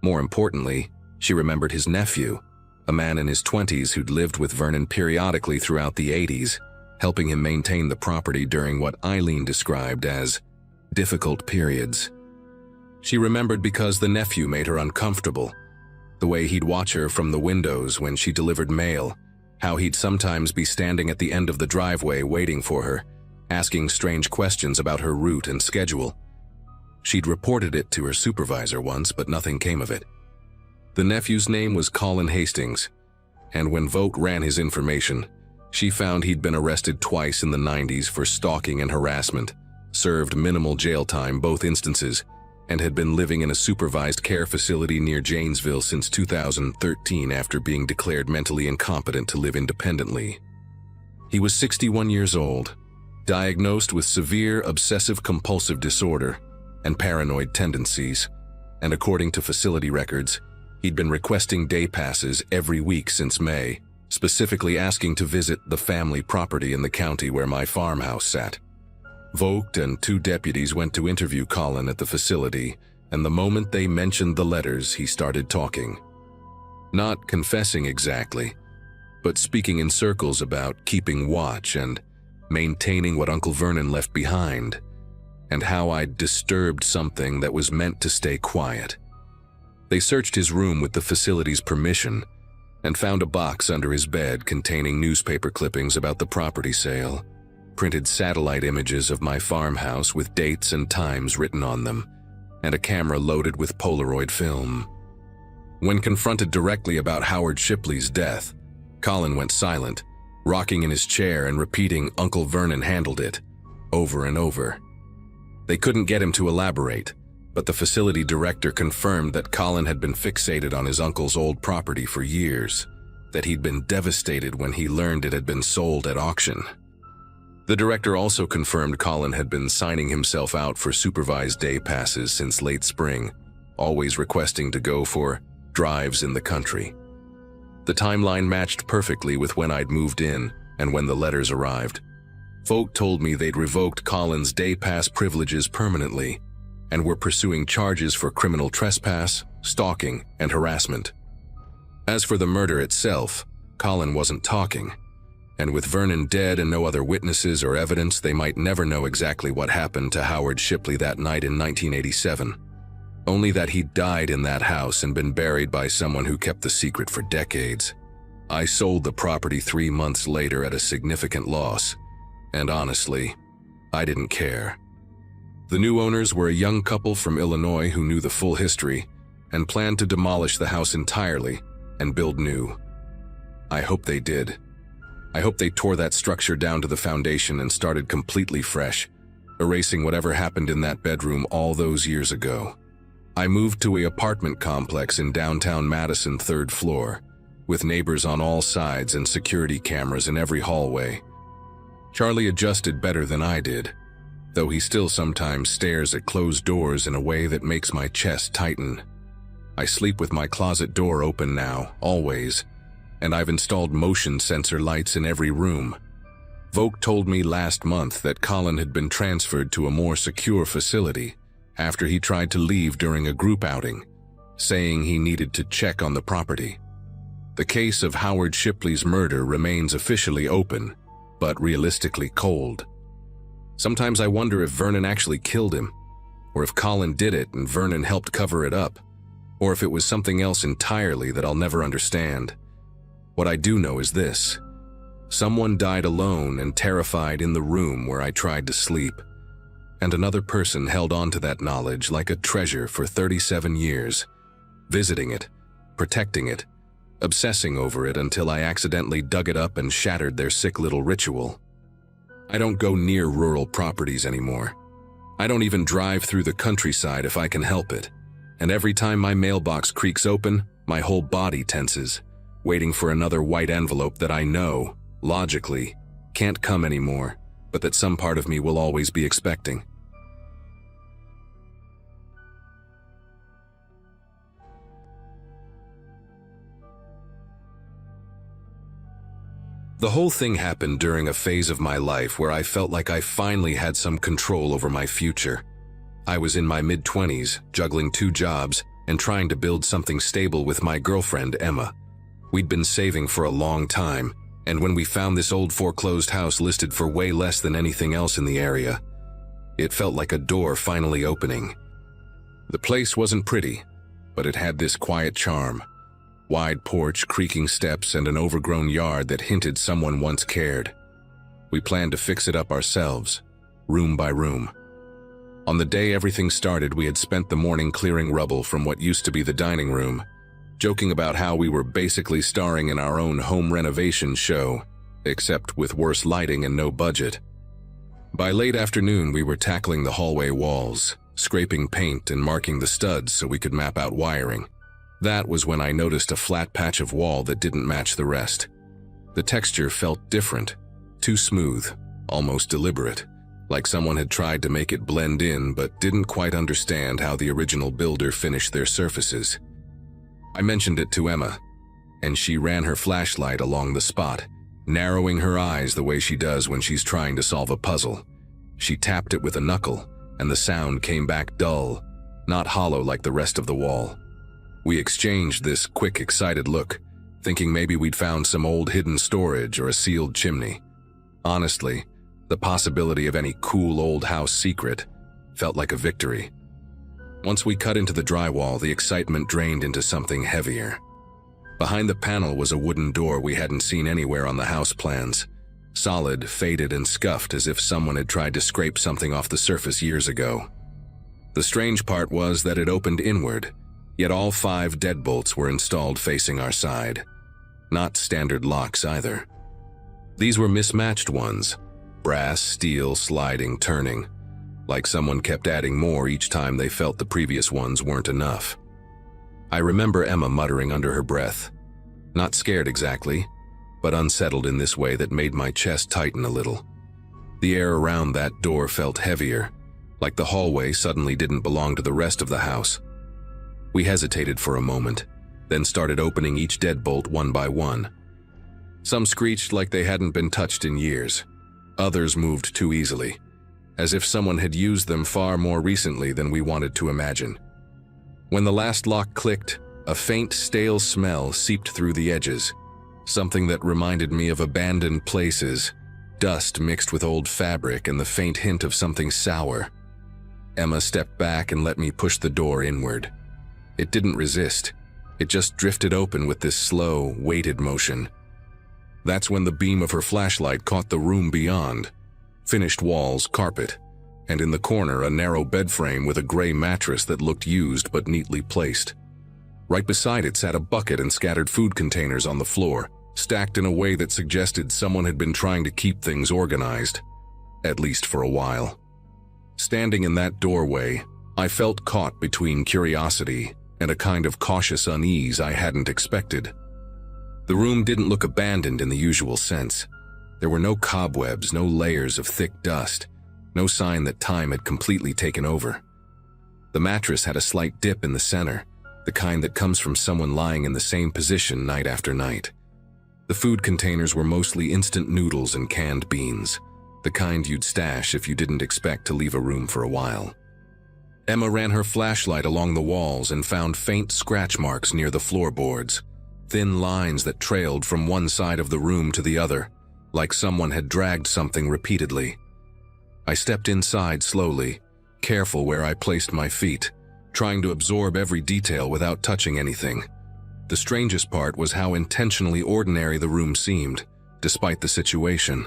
More importantly, She remembered his nephew, a man in his 20s who'd lived with Vernon periodically throughout the 80s, helping him maintain the property during what Eileen described as difficult periods. She remembered because the nephew made her uncomfortable, the way he'd watch her from the windows when she delivered mail, how he'd sometimes be standing at the end of the driveway waiting for her, asking strange questions about her route and schedule. She'd reported it to her supervisor once, but nothing came of it. The nephew's name was Colin Hastings, and when Vogt ran his information, she found he'd been arrested twice in the 90s for stalking and harassment, served minimal jail time both instances, and had been living in a supervised care facility near Janesville since 2013 after being declared mentally incompetent to live independently. He was 61 years old, diagnosed with severe obsessive-compulsive disorder and paranoid tendencies, and according to facility records, he'd been requesting day passes every week since May, specifically asking to visit the family property in the county where my farmhouse sat. Vogt and 2 deputies went to interview Colin at the facility, and the moment they mentioned the letters, he started talking. Not confessing exactly, but speaking in circles about keeping watch and maintaining what Uncle Vernon left behind, and how I'd disturbed something that was meant to stay quiet. They searched his room with the facility's permission and found a box under his bed containing newspaper clippings about the property sale, printed satellite images of my farmhouse with dates and times written on them, and a camera loaded with Polaroid film. When confronted directly about Howard Shipley's death, Colin went silent, rocking in his chair and repeating "Uncle Vernon handled it," over and over. They couldn't get him to elaborate, but the facility director confirmed that Colin had been fixated on his uncle's old property for years, that he'd been devastated when he learned it had been sold at auction. The director also confirmed Colin had been signing himself out for supervised day passes since late spring, always requesting to go for drives in the country. The timeline matched perfectly with when I'd moved in and when the letters arrived. Folk told me they'd revoked Colin's day pass privileges permanently and were pursuing charges for criminal trespass, stalking, and harassment. As for the murder itself, Colin wasn't talking, and with Vernon dead and no other witnesses or evidence, they might never know exactly what happened to Howard Shipley that night in 1987. Only that he'd died in that house and been buried by someone who kept the secret for decades. I sold the property 3 months later at a significant loss, and honestly, I didn't care. The new owners were a young couple from Illinois who knew the full history and planned to demolish the house entirely and build new. I hope they did. I hope they tore that structure down to the foundation and started completely fresh, erasing whatever happened in that bedroom all those years ago. I moved to an apartment complex in downtown Madison, 3rd floor, with neighbors on all sides and security cameras in every hallway. Charlie adjusted better than I did, though he still sometimes stares at closed doors in a way that makes my chest tighten. I sleep with my closet door open now, always, and I've installed motion sensor lights in every room. Vogt told me last month that Colin had been transferred to a more secure facility after he tried to leave during a group outing, saying he needed to check on the property. The case of Howard Shipley's murder remains officially open, but realistically cold. Sometimes I wonder if Vernon actually killed him, or if Colin did it and Vernon helped cover it up, or if it was something else entirely that I'll never understand. What I do know is this: someone died alone and terrified in the room where I tried to sleep, and another person held on to that knowledge like a treasure for 37 years, visiting it, protecting it, obsessing over it until I accidentally dug it up and shattered their sick little ritual. I don't go near rural properties anymore. I don't even drive through the countryside if I can help it, and every time my mailbox creaks open, my whole body tenses, waiting for another white envelope that I know, logically, can't come anymore, but that some part of me will always be expecting. The whole thing happened during a phase of my life where I felt like I finally had some control over my future. I was in my mid-20s, juggling 2 jobs, and trying to build something stable with my girlfriend, Emma. We'd been saving for a long time, and when we found this old foreclosed house listed for way less than anything else in the area, it felt like a door finally opening. The place wasn't pretty, but it had this quiet charm. Wide porch, creaking steps, and an overgrown yard that hinted someone once cared. We planned to fix it up ourselves, room by room. On the day everything started, we had spent the morning clearing rubble from what used to be the dining room, joking about how we were basically starring in our own home renovation show, except with worse lighting and no budget. By late afternoon, we were tackling the hallway walls, scraping paint and marking the studs so we could map out wiring. That was when I noticed a flat patch of wall that didn't match the rest. The texture felt different, too smooth, almost deliberate, like someone had tried to make it blend in but didn't quite understand how the original builder finished their surfaces. I mentioned it to Emma, and she ran her flashlight along the spot, narrowing her eyes the way she does when she's trying to solve a puzzle. She tapped it with a knuckle, and the sound came back dull, not hollow like the rest of the wall. We exchanged this quick, excited look, thinking maybe we'd found some old hidden storage or a sealed chimney. Honestly, the possibility of any cool old house secret felt like a victory. Once we cut into the drywall, the excitement drained into something heavier. Behind the panel was a wooden door we hadn't seen anywhere on the house plans. Solid, faded, and scuffed as if someone had tried to scrape something off the surface years ago. The strange part was that it opened inward, yet all 5 deadbolts were installed facing our side. Not standard locks either. These were mismatched ones, brass, steel, sliding, turning, like someone kept adding more each time they felt the previous ones weren't enough. I remember Emma muttering under her breath, not scared exactly, but unsettled in this way that made my chest tighten a little. The air around that door felt heavier, like the hallway suddenly didn't belong to the rest of the house. We hesitated for a moment, then started opening each deadbolt one by one. Some screeched like they hadn't been touched in years. Others moved too easily, as if someone had used them far more recently than we wanted to imagine. When the last lock clicked, a faint, stale smell seeped through the edges, something that reminded me of abandoned places, dust mixed with old fabric and the faint hint of something sour. Emma stepped back and let me push the door inward. It didn't resist. It just drifted open with this slow, weighted motion. That's when the beam of her flashlight caught the room beyond. Finished walls, carpet, and in the corner a narrow bed frame with a gray mattress that looked used but neatly placed. Right beside it sat a bucket and scattered food containers on the floor, stacked in a way that suggested someone had been trying to keep things organized, at least for a while. Standing in that doorway, I felt caught between curiosity and a kind of cautious unease I hadn't expected. The room didn't look abandoned in the usual sense. There were no cobwebs, no layers of thick dust, no sign that time had completely taken over. The mattress had a slight dip in the center, the kind that comes from someone lying in the same position night after night. The food containers were mostly instant noodles and canned beans, the kind you'd stash if you didn't expect to leave a room for a while. Emma ran her flashlight along the walls and found faint scratch marks near the floorboards, thin lines that trailed from one side of the room to the other, like someone had dragged something repeatedly. I stepped inside slowly, careful where I placed my feet, trying to absorb every detail without touching anything. The strangest part was how intentionally ordinary the room seemed, despite the situation.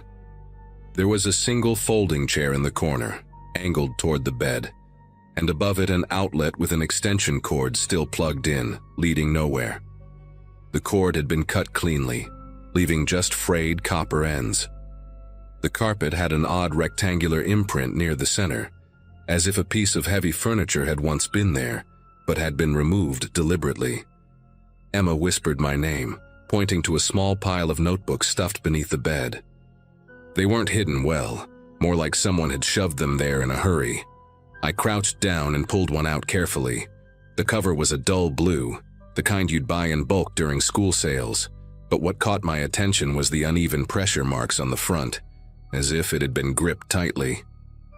There was a single folding chair in the corner, angled toward the bed, and above it an outlet with an extension cord still plugged in, leading nowhere. The cord had been cut cleanly, leaving just frayed copper ends. The carpet had an odd rectangular imprint near the center, as if a piece of heavy furniture had once been there, but had been removed deliberately. Emma whispered my name, pointing to a small pile of notebooks stuffed beneath the bed. They weren't hidden well, more like someone had shoved them there in a hurry. I crouched down and pulled one out carefully. The cover was a dull blue, the kind you'd buy in bulk during school sales, but what caught my attention was the uneven pressure marks on the front, as if it had been gripped tightly.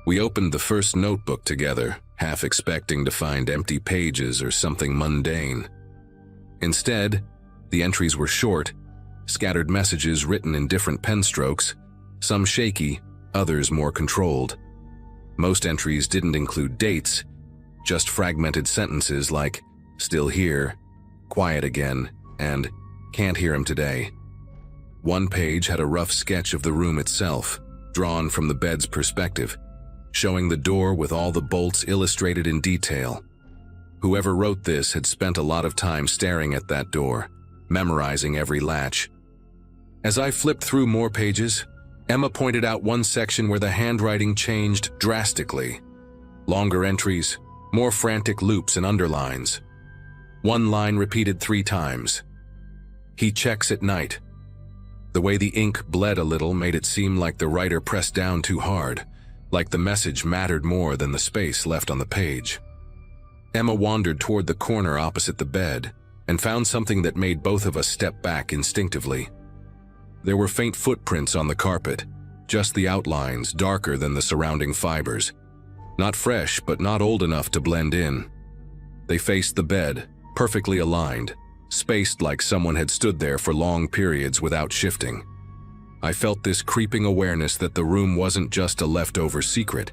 We opened the first notebook together, half expecting to find empty pages or something mundane. Instead, the entries were short, scattered messages written in different pen strokes, some shaky, others more controlled. Most entries didn't include dates, just fragmented sentences like, "Still here," "Quiet again," and "Can't hear him today." One page had a rough sketch of the room itself, drawn from the bed's perspective, showing the door with all the bolts illustrated in detail. Whoever wrote this had spent a lot of time staring at that door, memorizing every latch. As I flipped through more pages, Emma pointed out one section where the handwriting changed drastically. Longer entries, more frantic loops and underlines. One line repeated 3 times. "He checks at night." The way the ink bled a little made it seem like the writer pressed down too hard, like the message mattered more than the space left on the page. Emma wandered toward the corner opposite the bed and found something that made both of us step back instinctively. There were faint footprints on the carpet, just the outlines darker than the surrounding fibers. Not fresh, but not old enough to blend in. They faced the bed, perfectly aligned, spaced like someone had stood there for long periods without shifting. I felt this creeping awareness that the room wasn't just a leftover secret,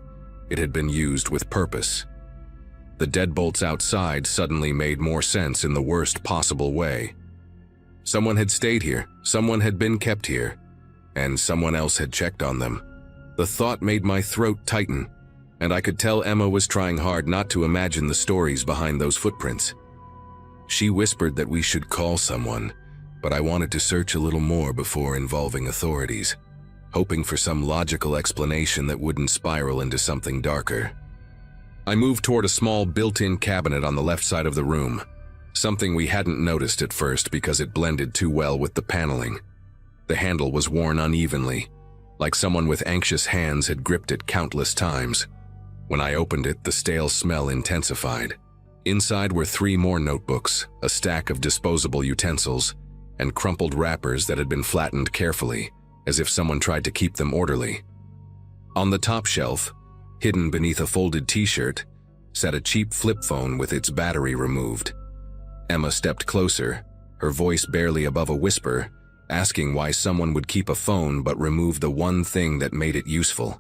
it had been used with purpose. The deadbolts outside suddenly made more sense in the worst possible way. Someone had stayed here, someone had been kept here, and someone else had checked on them. The thought made my throat tighten, and I could tell Emma was trying hard not to imagine the stories behind those footprints. She whispered that we should call someone, but I wanted to search a little more before involving authorities, hoping for some logical explanation that wouldn't spiral into something darker. I moved toward a small built-in cabinet on the left side of the room, something we hadn't noticed at first because it blended too well with the paneling. The handle was worn unevenly, like someone with anxious hands had gripped it countless times. When I opened it, the stale smell intensified. Inside were 3 more notebooks, a stack of disposable utensils, and crumpled wrappers that had been flattened carefully, as if someone tried to keep them orderly. On the top shelf, hidden beneath a folded t-shirt, sat a cheap flip phone with its battery removed. Emma stepped closer, her voice barely above a whisper, asking why someone would keep a phone but remove the one thing that made it useful.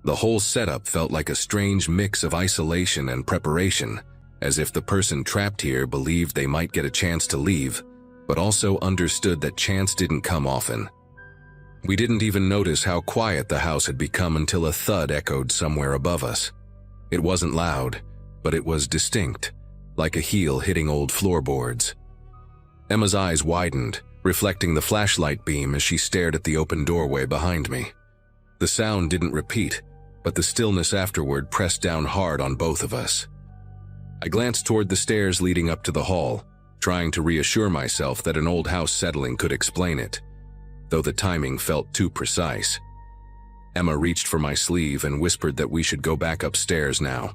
The whole setup felt like a strange mix of isolation and preparation, as if the person trapped here believed they might get a chance to leave, but also understood that chance didn't come often. We didn't even notice how quiet the house had become until a thud echoed somewhere above us. It wasn't loud, but it was distinct, like a heel hitting old floorboards. Emma's eyes widened, reflecting the flashlight beam as she stared at the open doorway behind me. The sound didn't repeat, but the stillness afterward pressed down hard on both of us. I glanced toward the stairs leading up to the hall, trying to reassure myself that an old house settling could explain it, though the timing felt too precise. Emma reached for my sleeve and whispered that we should go back upstairs now.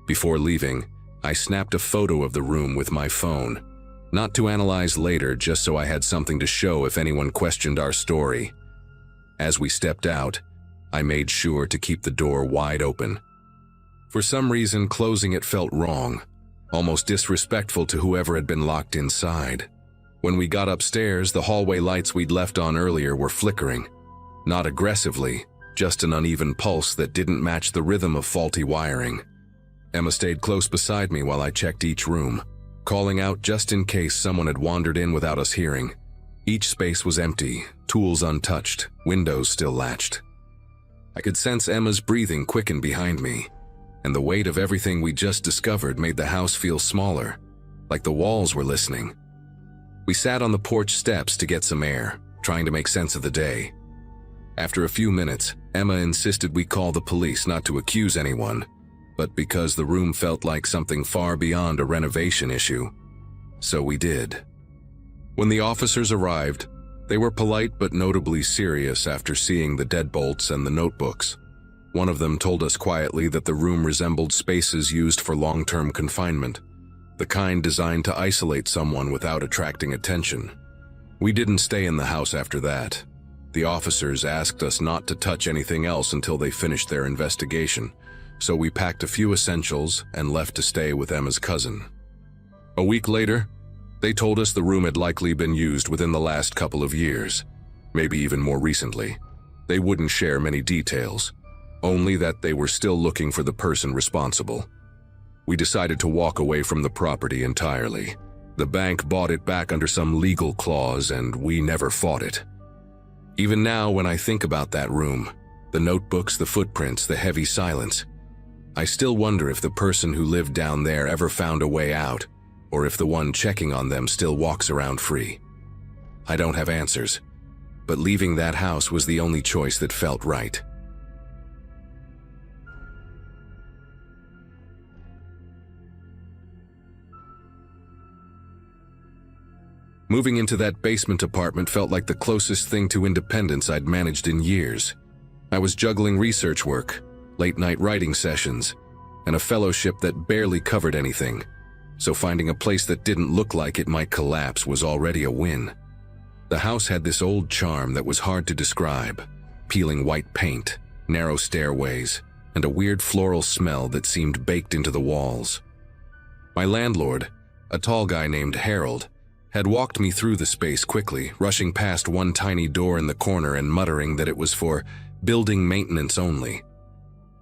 Before leaving, I snapped a photo of the room with my phone, not to analyze later, just so I had something to show if anyone questioned our story. As we stepped out, I made sure to keep the door wide open. For some reason, closing it felt wrong, almost disrespectful to whoever had been locked inside. When we got upstairs, the hallway lights we'd left on earlier were flickering. Not aggressively, just an uneven pulse that didn't match the rhythm of faulty wiring. Emma stayed close beside me while I checked each room, calling out just in case someone had wandered in without us hearing. Each space was empty, tools untouched, windows still latched. I could sense Emma's breathing quicken behind me, and the weight of everything we just discovered made the house feel smaller, like the walls were listening. We sat on the porch steps to get some air, trying to make sense of the day. After a few minutes, Emma insisted we call the police, not to accuse anyone, but because the room felt like something far beyond a renovation issue. So we did. When the officers arrived, they were polite but notably serious after seeing the deadbolts and the notebooks. One of them told us quietly that the room resembled spaces used for long-term confinement, the kind designed to isolate someone without attracting attention. We didn't stay in the house after that. The officers asked us not to touch anything else until they finished their investigation, so we packed a few essentials and left to stay with Emma's cousin. A week later, they told us the room had likely been used within the last couple of years, maybe even more recently. They wouldn't share many details, only that they were still looking for the person responsible. We decided to walk away from the property entirely. The bank bought it back under some legal clause, and we never fought it. Even now, when I think about that room, the notebooks, the footprints, the heavy silence, I still wonder if the person who lived down there ever found a way out, or if the one checking on them still walks around free. I don't have answers, but leaving that house was the only choice that felt right. Moving into that basement apartment felt like the closest thing to independence I'd managed in years. I was juggling research work, late-night writing sessions, and a fellowship that barely covered anything, so finding a place that didn't look like it might collapse was already a win. The house had this old charm that was hard to describe: peeling white paint, narrow stairways, and a weird floral smell that seemed baked into the walls. My landlord, a tall guy named Harold, had walked me through the space quickly, rushing past one tiny door in the corner and muttering that it was for building maintenance only.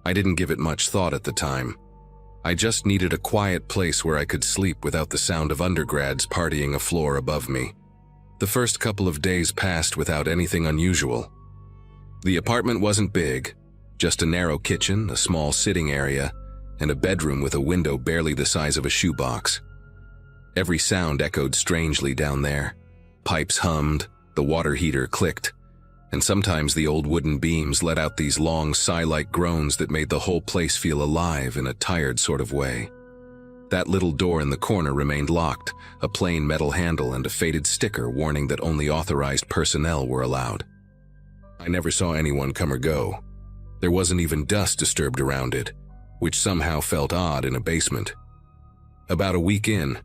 I didn't give it much thought at the time. I just needed a quiet place where I could sleep without the sound of undergrads partying a floor above me. The first couple of days passed without anything unusual. The apartment wasn't big, just a narrow kitchen, a small sitting area, and a bedroom with a window barely the size of a shoebox. Every sound echoed strangely down there. Pipes hummed, the water heater clicked, and sometimes the old wooden beams let out these long sigh-like groans that made the whole place feel alive in a tired sort of way. That little door in the corner remained locked, a plain metal handle and a faded sticker warning that only authorized personnel were allowed. I never saw anyone come or go. There wasn't even dust disturbed around it, which somehow felt odd in a basement. About a week in,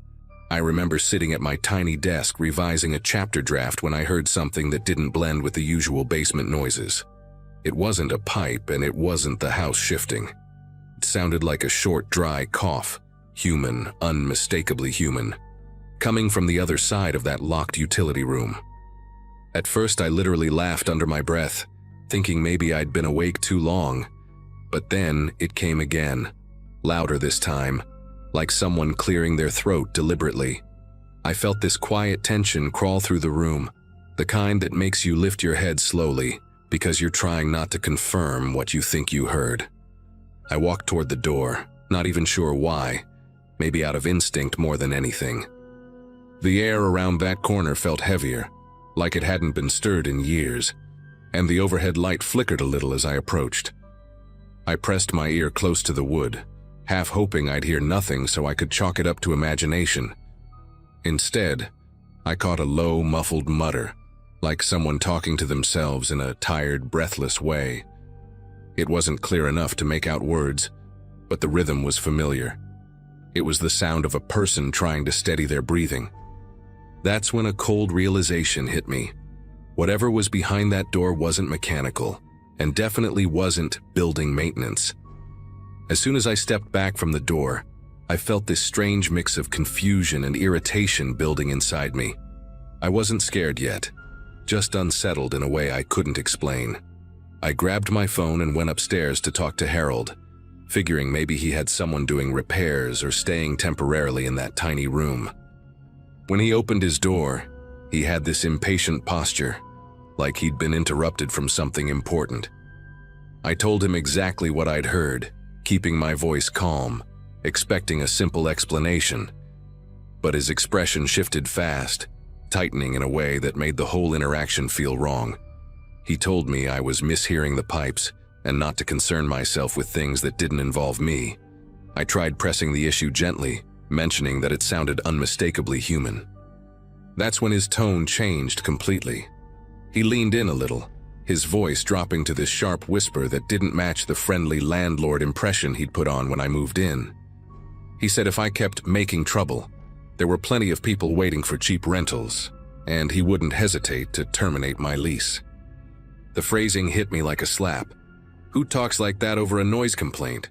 I remember sitting at my tiny desk revising a chapter draft when I heard something that didn't blend with the usual basement noises. It wasn't a pipe, and it wasn't the house shifting. It sounded like a short, dry cough, human, unmistakably human, coming from the other side of that locked utility room. At first, I literally laughed under my breath, thinking maybe I'd been awake too long. But then it came again, louder this time, like someone clearing their throat deliberately. I felt this quiet tension crawl through the room, the kind that makes you lift your head slowly because you're trying not to confirm what you think you heard. I walked toward the door, not even sure why, maybe out of instinct more than anything. The air around that corner felt heavier, like it hadn't been stirred in years, and the overhead light flickered a little as I approached. I pressed my ear close to the wood, half hoping I'd hear nothing so I could chalk it up to imagination. Instead, I caught a low, muffled mutter, like someone talking to themselves in a tired, breathless way. It wasn't clear enough to make out words, but the rhythm was familiar. It was the sound of a person trying to steady their breathing. That's when a cold realization hit me. Whatever was behind that door wasn't mechanical, and definitely wasn't building maintenance. As soon as I stepped back from the door, I felt this strange mix of confusion and irritation building inside me. I wasn't scared yet, just unsettled in a way I couldn't explain. I grabbed my phone and went upstairs to talk to Harold, figuring maybe he had someone doing repairs or staying temporarily in that tiny room. When he opened his door, he had this impatient posture, like he'd been interrupted from something important. I told him exactly what I'd heard, keeping my voice calm, expecting a simple explanation. But his expression shifted fast, tightening in a way that made the whole interaction feel wrong. He told me I was mishearing the pipes and not to concern myself with things that didn't involve me. I tried pressing the issue gently, mentioning that it sounded unmistakably human. That's when his tone changed completely. He leaned in a little, his voice dropping to this sharp whisper that didn't match the friendly landlord impression he'd put on when I moved in. He said if I kept making trouble, there were plenty of people waiting for cheap rentals, and he wouldn't hesitate to terminate my lease. The phrasing hit me like a slap. Who talks like that over a noise complaint?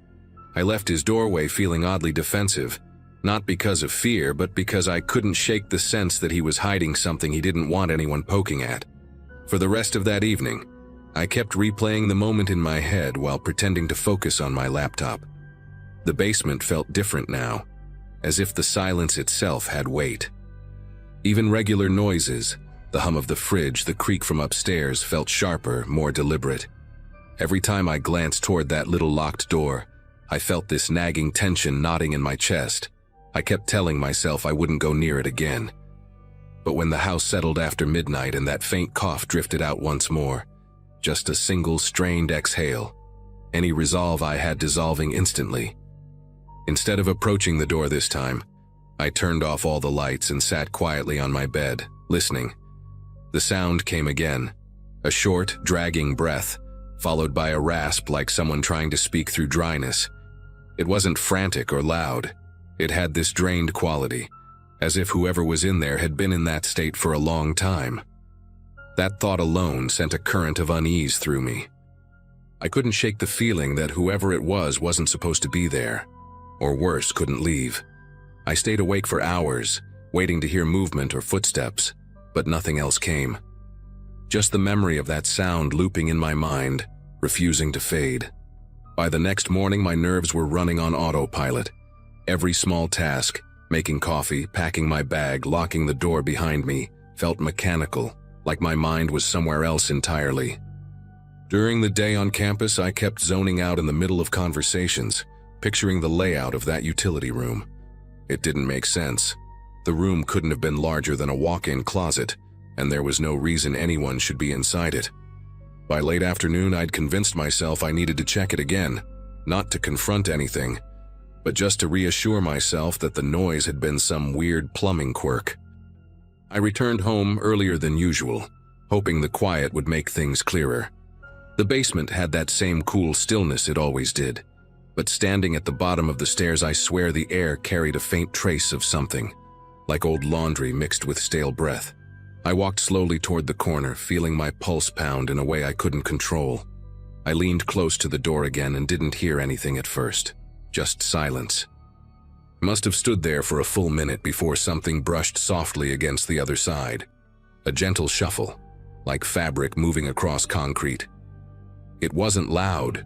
I left his doorway feeling oddly defensive, not because of fear, but because I couldn't shake the sense that he was hiding something he didn't want anyone poking at. For the rest of that evening, I kept replaying the moment in my head while pretending to focus on my laptop. The basement felt different now, as if the silence itself had weight. Even regular noises, the hum of the fridge, the creak from upstairs, felt sharper, more deliberate. Every time I glanced toward that little locked door, I felt this nagging tension knotting in my chest. I kept telling myself I wouldn't go near it again. But when the house settled after midnight and that faint cough drifted out once more, just a single strained exhale, any resolve I had dissolving instantly. Instead of approaching the door this time, I turned off all the lights and sat quietly on my bed, listening. The sound came again, a short, dragging breath, followed by a rasp like someone trying to speak through dryness. It wasn't frantic or loud. It had this drained quality, as if whoever was in there had been in that state for a long time. That thought alone sent a current of unease through me. I couldn't shake the feeling that whoever it was wasn't supposed to be there, or worse, couldn't leave. I stayed awake for hours, waiting to hear movement or footsteps, but nothing else came. Just the memory of that sound looping in my mind, refusing to fade. By the next morning, my nerves were running on autopilot. Every small task, making coffee, packing my bag, locking the door behind me, felt mechanical, like my mind was somewhere else entirely. During the day on campus, I kept zoning out in the middle of conversations, picturing the layout of that utility room. It didn't make sense. The room couldn't have been larger than a walk-in closet, and there was no reason anyone should be inside it. By late afternoon, I'd convinced myself I needed to check it again, not to confront anything, but just to reassure myself that the noise had been some weird plumbing quirk. I returned home earlier than usual, hoping the quiet would make things clearer. The basement had that same cool stillness it always did, but standing at the bottom of the stairs, I swear the air carried a faint trace of something, like old laundry mixed with stale breath. I walked slowly toward the corner, feeling my pulse pound in a way I couldn't control. I leaned close to the door again and didn't hear anything at first, just silence. I must have stood there for a full minute before something brushed softly against the other side. A gentle shuffle, like fabric moving across concrete. It wasn't loud,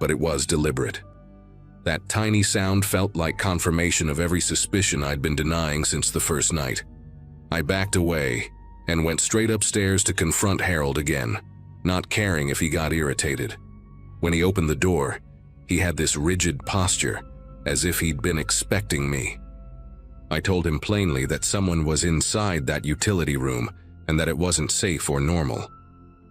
but it was deliberate. That tiny sound felt like confirmation of every suspicion I'd been denying since the first night. I backed away and went straight upstairs to confront Harold again, not caring if he got irritated. When he opened the door, he had this rigid posture, as if he'd been expecting me. I told him plainly that someone was inside that utility room and that it wasn't safe or normal.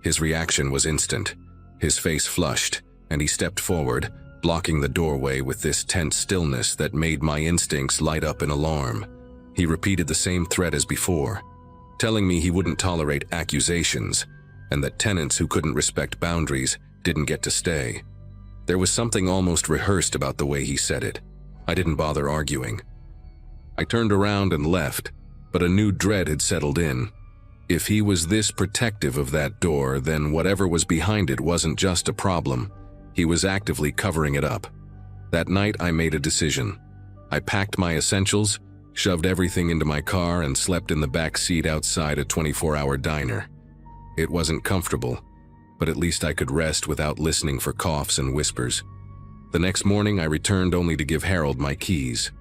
His reaction was instant. His face flushed, and he stepped forward, blocking the doorway with this tense stillness that made my instincts light up in alarm. He repeated the same threat as before, telling me he wouldn't tolerate accusations, and that tenants who couldn't respect boundaries didn't get to stay. There was something almost rehearsed about the way he said it. I didn't bother arguing. I turned around and left, but a new dread had settled in. If he was this protective of that door, then whatever was behind it wasn't just a problem. He was actively covering it up. That night, I made a decision. I packed my essentials, shoved everything into my car, and slept in the back seat outside a 24-hour diner. It wasn't comfortable, but at least I could rest without listening for coughs and whispers. The next morning, I returned only to give Harold my keys.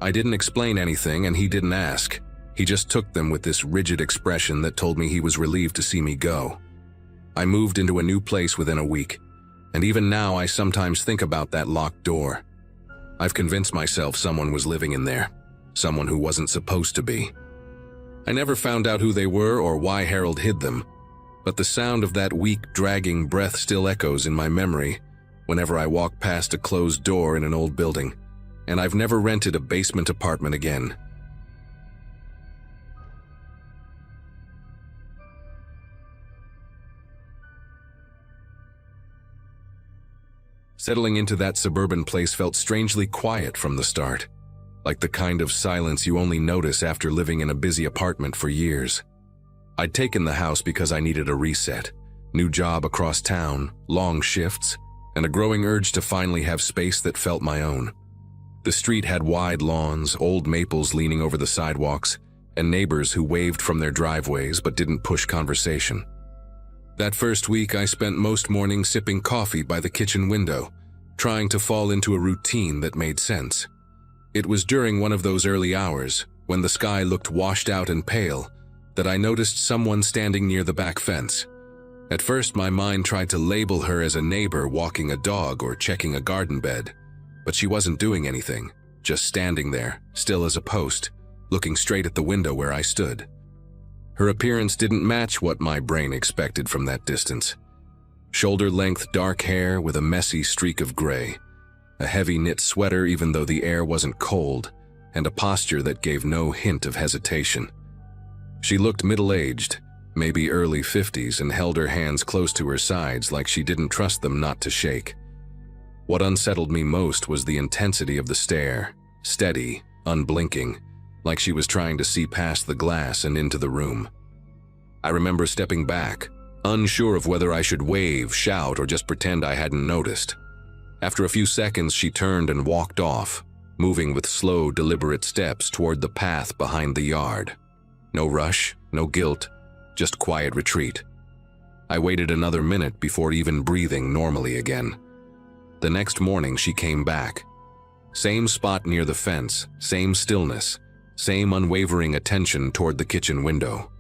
I didn't explain anything, and he didn't ask. He just took them with this rigid expression that told me he was relieved to see me go. I moved into a new place within a week, and even now I sometimes think about that locked door. I've convinced myself someone was living in there, someone who wasn't supposed to be. I never found out who they were or why Harold hid them, but the sound of that weak, dragging breath still echoes in my memory whenever I walk past a closed door in an old building, and I've never rented a basement apartment again. Settling into that suburban place felt strangely quiet from the start, like the kind of silence you only notice after living in a busy apartment for years. I'd taken the house because I needed a reset, new job across town, long shifts, and a growing urge to finally have space that felt my own. The street had wide lawns, old maples leaning over the sidewalks, and neighbors who waved from their driveways but didn't push conversation. That first week, I spent most mornings sipping coffee by the kitchen window, trying to fall into a routine that made sense. It was during one of those early hours, when the sky looked washed out and pale, that I noticed someone standing near the back fence. At first, my mind tried to label her as a neighbor walking a dog or checking a garden bed, but she wasn't doing anything, just standing there, still as a post, looking straight at the window where I stood. Her appearance didn't match what my brain expected from that distance. Shoulder-length dark hair with a messy streak of gray, a heavy knit sweater even though the air wasn't cold, and a posture that gave no hint of hesitation. She looked middle-aged, maybe early 50s, and held her hands close to her sides like she didn't trust them not to shake. What unsettled me most was the intensity of the stare, steady, unblinking, like she was trying to see past the glass and into the room. I remember stepping back, unsure of whether I should wave, shout, or just pretend I hadn't noticed. After a few seconds, she turned and walked off, moving with slow, deliberate steps toward the path behind the yard. No rush, no guilt, just quiet retreat. I waited another minute before even breathing normally again. The next morning, she came back. Same spot near the fence, same stillness, same unwavering attention toward the kitchen window.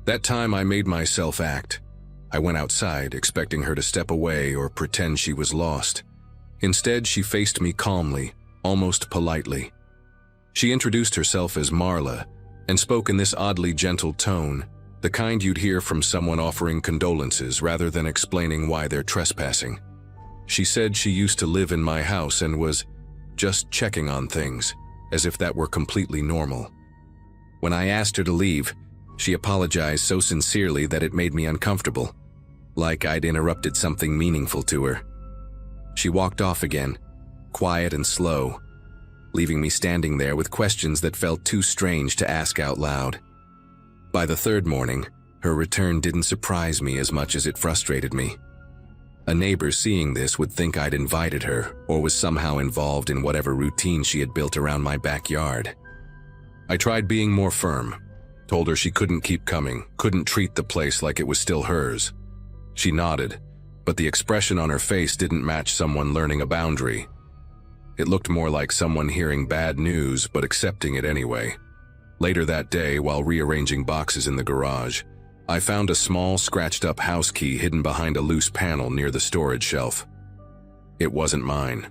That time I made myself act. I went outside, expecting her to step away or pretend she was lost. Instead, she faced me calmly, almost politely. She introduced herself as Marla and spoke in this oddly gentle tone, the kind you'd hear from someone offering condolences rather than explaining why they're trespassing. She said she used to live in my house and was just checking on things, as if that were completely normal. When I asked her to leave, she apologized so sincerely that it made me uncomfortable, like I'd interrupted something meaningful to her. She walked off again, quiet and slow, leaving me standing there with questions that felt too strange to ask out loud. By the third morning, her return didn't surprise me as much as it frustrated me. A neighbor seeing this would think I'd invited her or was somehow involved in whatever routine she had built around my backyard. I tried being more firm, told her she couldn't keep coming, couldn't treat the place like it was still hers. She nodded, but the expression on her face didn't match someone learning a boundary. It looked more like someone hearing bad news but accepting it anyway. Later that day, while rearranging boxes in the garage, I found a small, scratched-up house key hidden behind a loose panel near the storage shelf. It wasn't mine.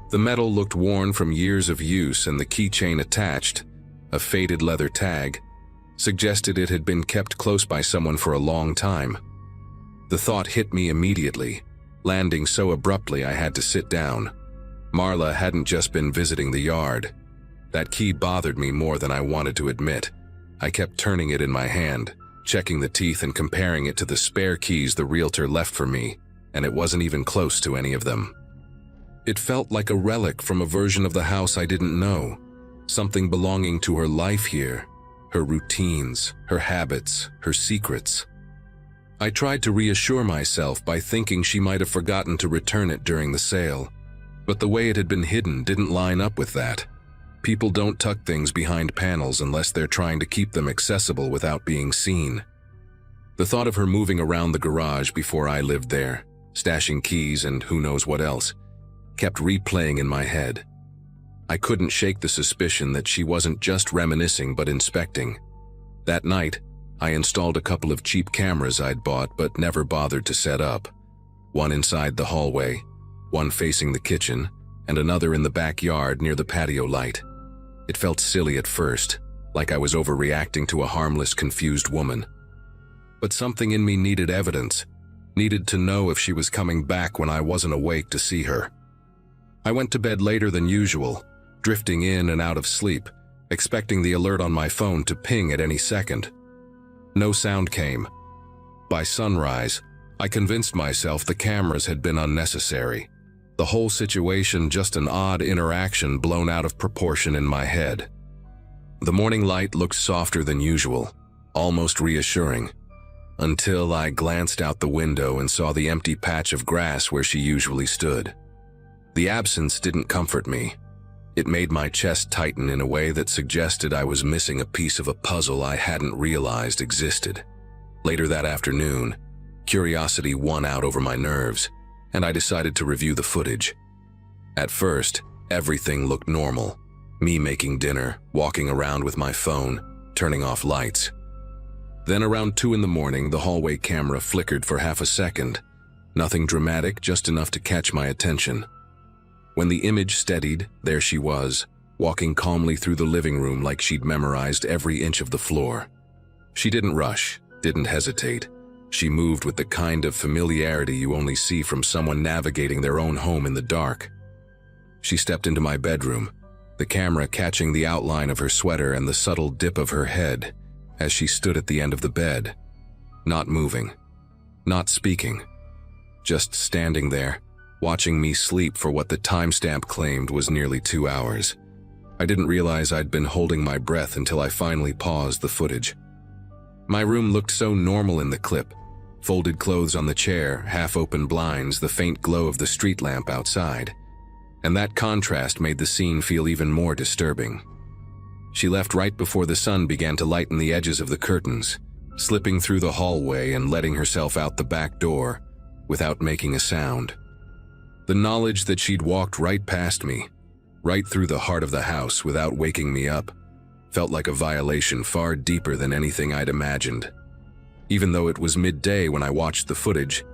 The metal looked worn from years of use, and the keychain attached, a faded leather tag, suggested it had been kept close by someone for a long time. The thought hit me immediately, landing so abruptly I had to sit down. Marla hadn't just been visiting the yard. That key bothered me more than I wanted to admit. I kept turning it in my hand, checking the teeth and comparing it to the spare keys the realtor left for me, and it wasn't even close to any of them. It felt like a relic from a version of the house I didn't know, something belonging to her life here, her routines, her habits, her secrets. I tried to reassure myself by thinking she might have forgotten to return it during the sale, but the way it had been hidden didn't line up with that. People don't tuck things behind panels unless they're trying to keep them accessible without being seen. The thought of her moving around the garage before I lived there, stashing keys and who knows what else, kept replaying in my head. I couldn't shake the suspicion that she wasn't just reminiscing but inspecting. That night, I installed a couple of cheap cameras I'd bought but never bothered to set up. One inside the hallway, one facing the kitchen, and another in the backyard near the patio light. It felt silly at first, like I was overreacting to a harmless, confused woman. But something in me needed evidence, needed to know if she was coming back when I wasn't awake to see her. I went to bed later than usual, drifting in and out of sleep, expecting the alert on my phone to ping at any second. No sound came. By sunrise, I convinced myself the cameras had been unnecessary. The whole situation just an odd interaction blown out of proportion in my head. The morning light looked softer than usual, almost reassuring. until I glanced out the window and saw the empty patch of grass where she usually stood. The absence didn't comfort me. It made my chest tighten in a way that suggested I was missing a piece of a puzzle I hadn't realized existed. Later that afternoon, curiosity won out over my nerves, and I decided to review the footage. At first, everything looked normal. Me making dinner, walking around with my phone, turning off lights. Then around 2 in the morning, the hallway camera flickered for half a second. Nothing dramatic, just enough to catch my attention. When the image steadied, there she was, walking calmly through the living room like she'd memorized every inch of the floor. She didn't rush, didn't hesitate. She moved with the kind of familiarity you only see from someone navigating their own home in the dark. She stepped into my bedroom, the camera catching the outline of her sweater and the subtle dip of her head as she stood at the end of the bed, not moving, not speaking, just standing there, watching me sleep for what the timestamp claimed was nearly 2 hours. I didn't realize I'd been holding my breath until I finally paused the footage. My room looked so normal in the clip. Folded clothes on the chair, half-open blinds, the faint glow of the street lamp outside. And that contrast made the scene feel even more disturbing. She left right before the sun began to lighten the edges of the curtains, slipping through the hallway and letting herself out the back door without making a sound. The knowledge that she'd walked right past me, right through the heart of the house without waking me up, felt like a violation far deeper than anything I'd imagined. Even though it was midday when I watched the footage,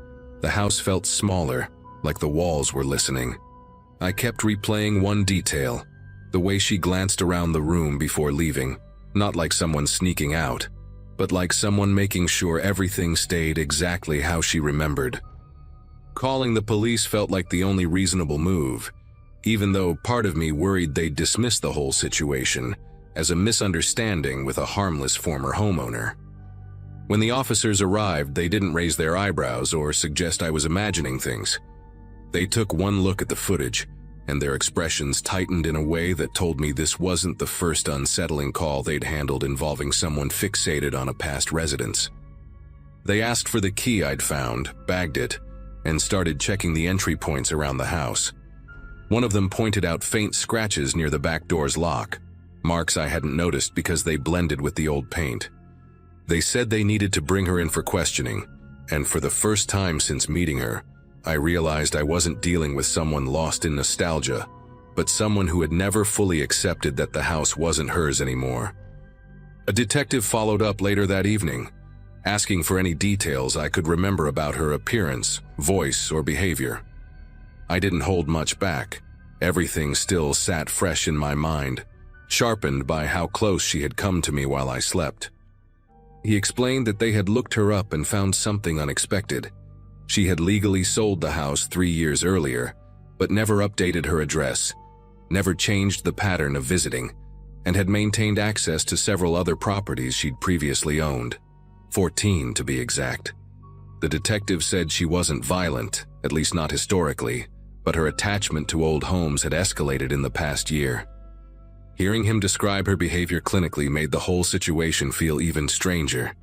the house felt smaller, like the walls were listening. I kept replaying one detail, the way she glanced around the room before leaving, not like someone sneaking out, but like someone making sure everything stayed exactly how she remembered. Calling the police felt like the only reasonable move, even though part of me worried they'd dismiss the whole situation as a misunderstanding with a harmless former homeowner. When the officers arrived, they didn't raise their eyebrows or suggest I was imagining things. They took one look at the footage, and their expressions tightened in a way that told me this wasn't the first unsettling call they'd handled involving someone fixated on a past residence. They asked for the key I'd found, bagged it, and started checking the entry points around the house. One of them pointed out faint scratches near the back door's lock, marks I hadn't noticed because they blended with the old paint. They said they needed to bring her in for questioning, and for the first time since meeting her, I realized I wasn't dealing with someone lost in nostalgia, but someone who had never fully accepted that the house wasn't hers anymore. A detective followed up later that evening, asking for any details I could remember about her appearance, voice, or behavior. I didn't hold much back. Everything still sat fresh in my mind, sharpened by how close she had come to me while I slept. He explained that they had looked her up and found something unexpected. She had legally sold the house 3 years earlier, but never updated her address, never changed the pattern of visiting, and had maintained access to several other properties she'd previously owned. 14 to be exact. The detective said she wasn't violent, at least not historically, but her attachment to old homes had escalated in the past year. Hearing him describe her behavior clinically made the whole situation feel even stranger,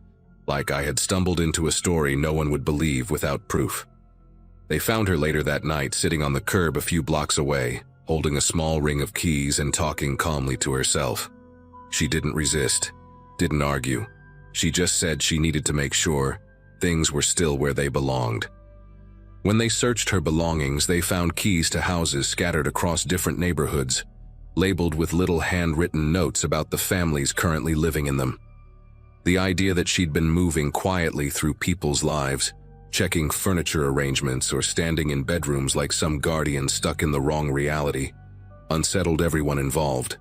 like I had stumbled into a story no one would believe without proof. They found her later that night sitting on the curb a few blocks away, holding a small ring of keys and talking calmly to herself. She didn't resist, didn't argue. She just said she needed to make sure things were still where they belonged. When they searched her belongings, they found keys to houses scattered across different neighborhoods, labeled with little handwritten notes about the families currently living in them. The idea that she'd been moving quietly through people's lives, checking furniture arrangements or standing in bedrooms like some guardian stuck in the wrong reality, unsettled everyone involved.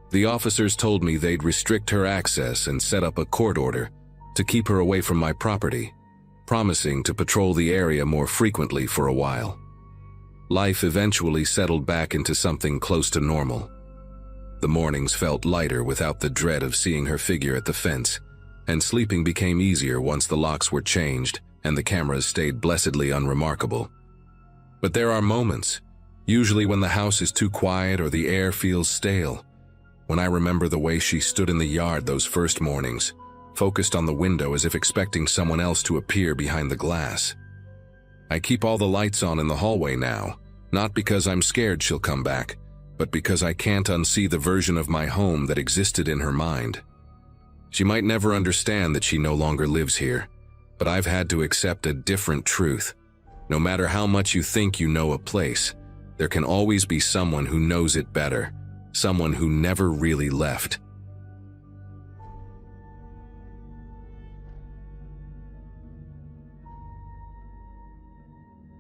The officers told me they'd restrict her access and set up a court order to keep her away from my property, promising to patrol the area more frequently for a while. Life eventually settled back into something close to normal. The mornings felt lighter without the dread of seeing her figure at the fence, and sleeping became easier once the locks were changed and the cameras stayed blessedly unremarkable. But there are moments, usually when the house is too quiet or the air feels stale, when I remember the way she stood in the yard those first mornings, focused on the window as if expecting someone else to appear behind the glass. I keep all the lights on in the hallway now, not because I'm scared she'll come back, but because I can't unsee the version of my home that existed in her mind. She might never understand that she no longer lives here, but I've had to accept a different truth. No matter how much you think you know a place, there can always be someone who knows it better, someone who never really left,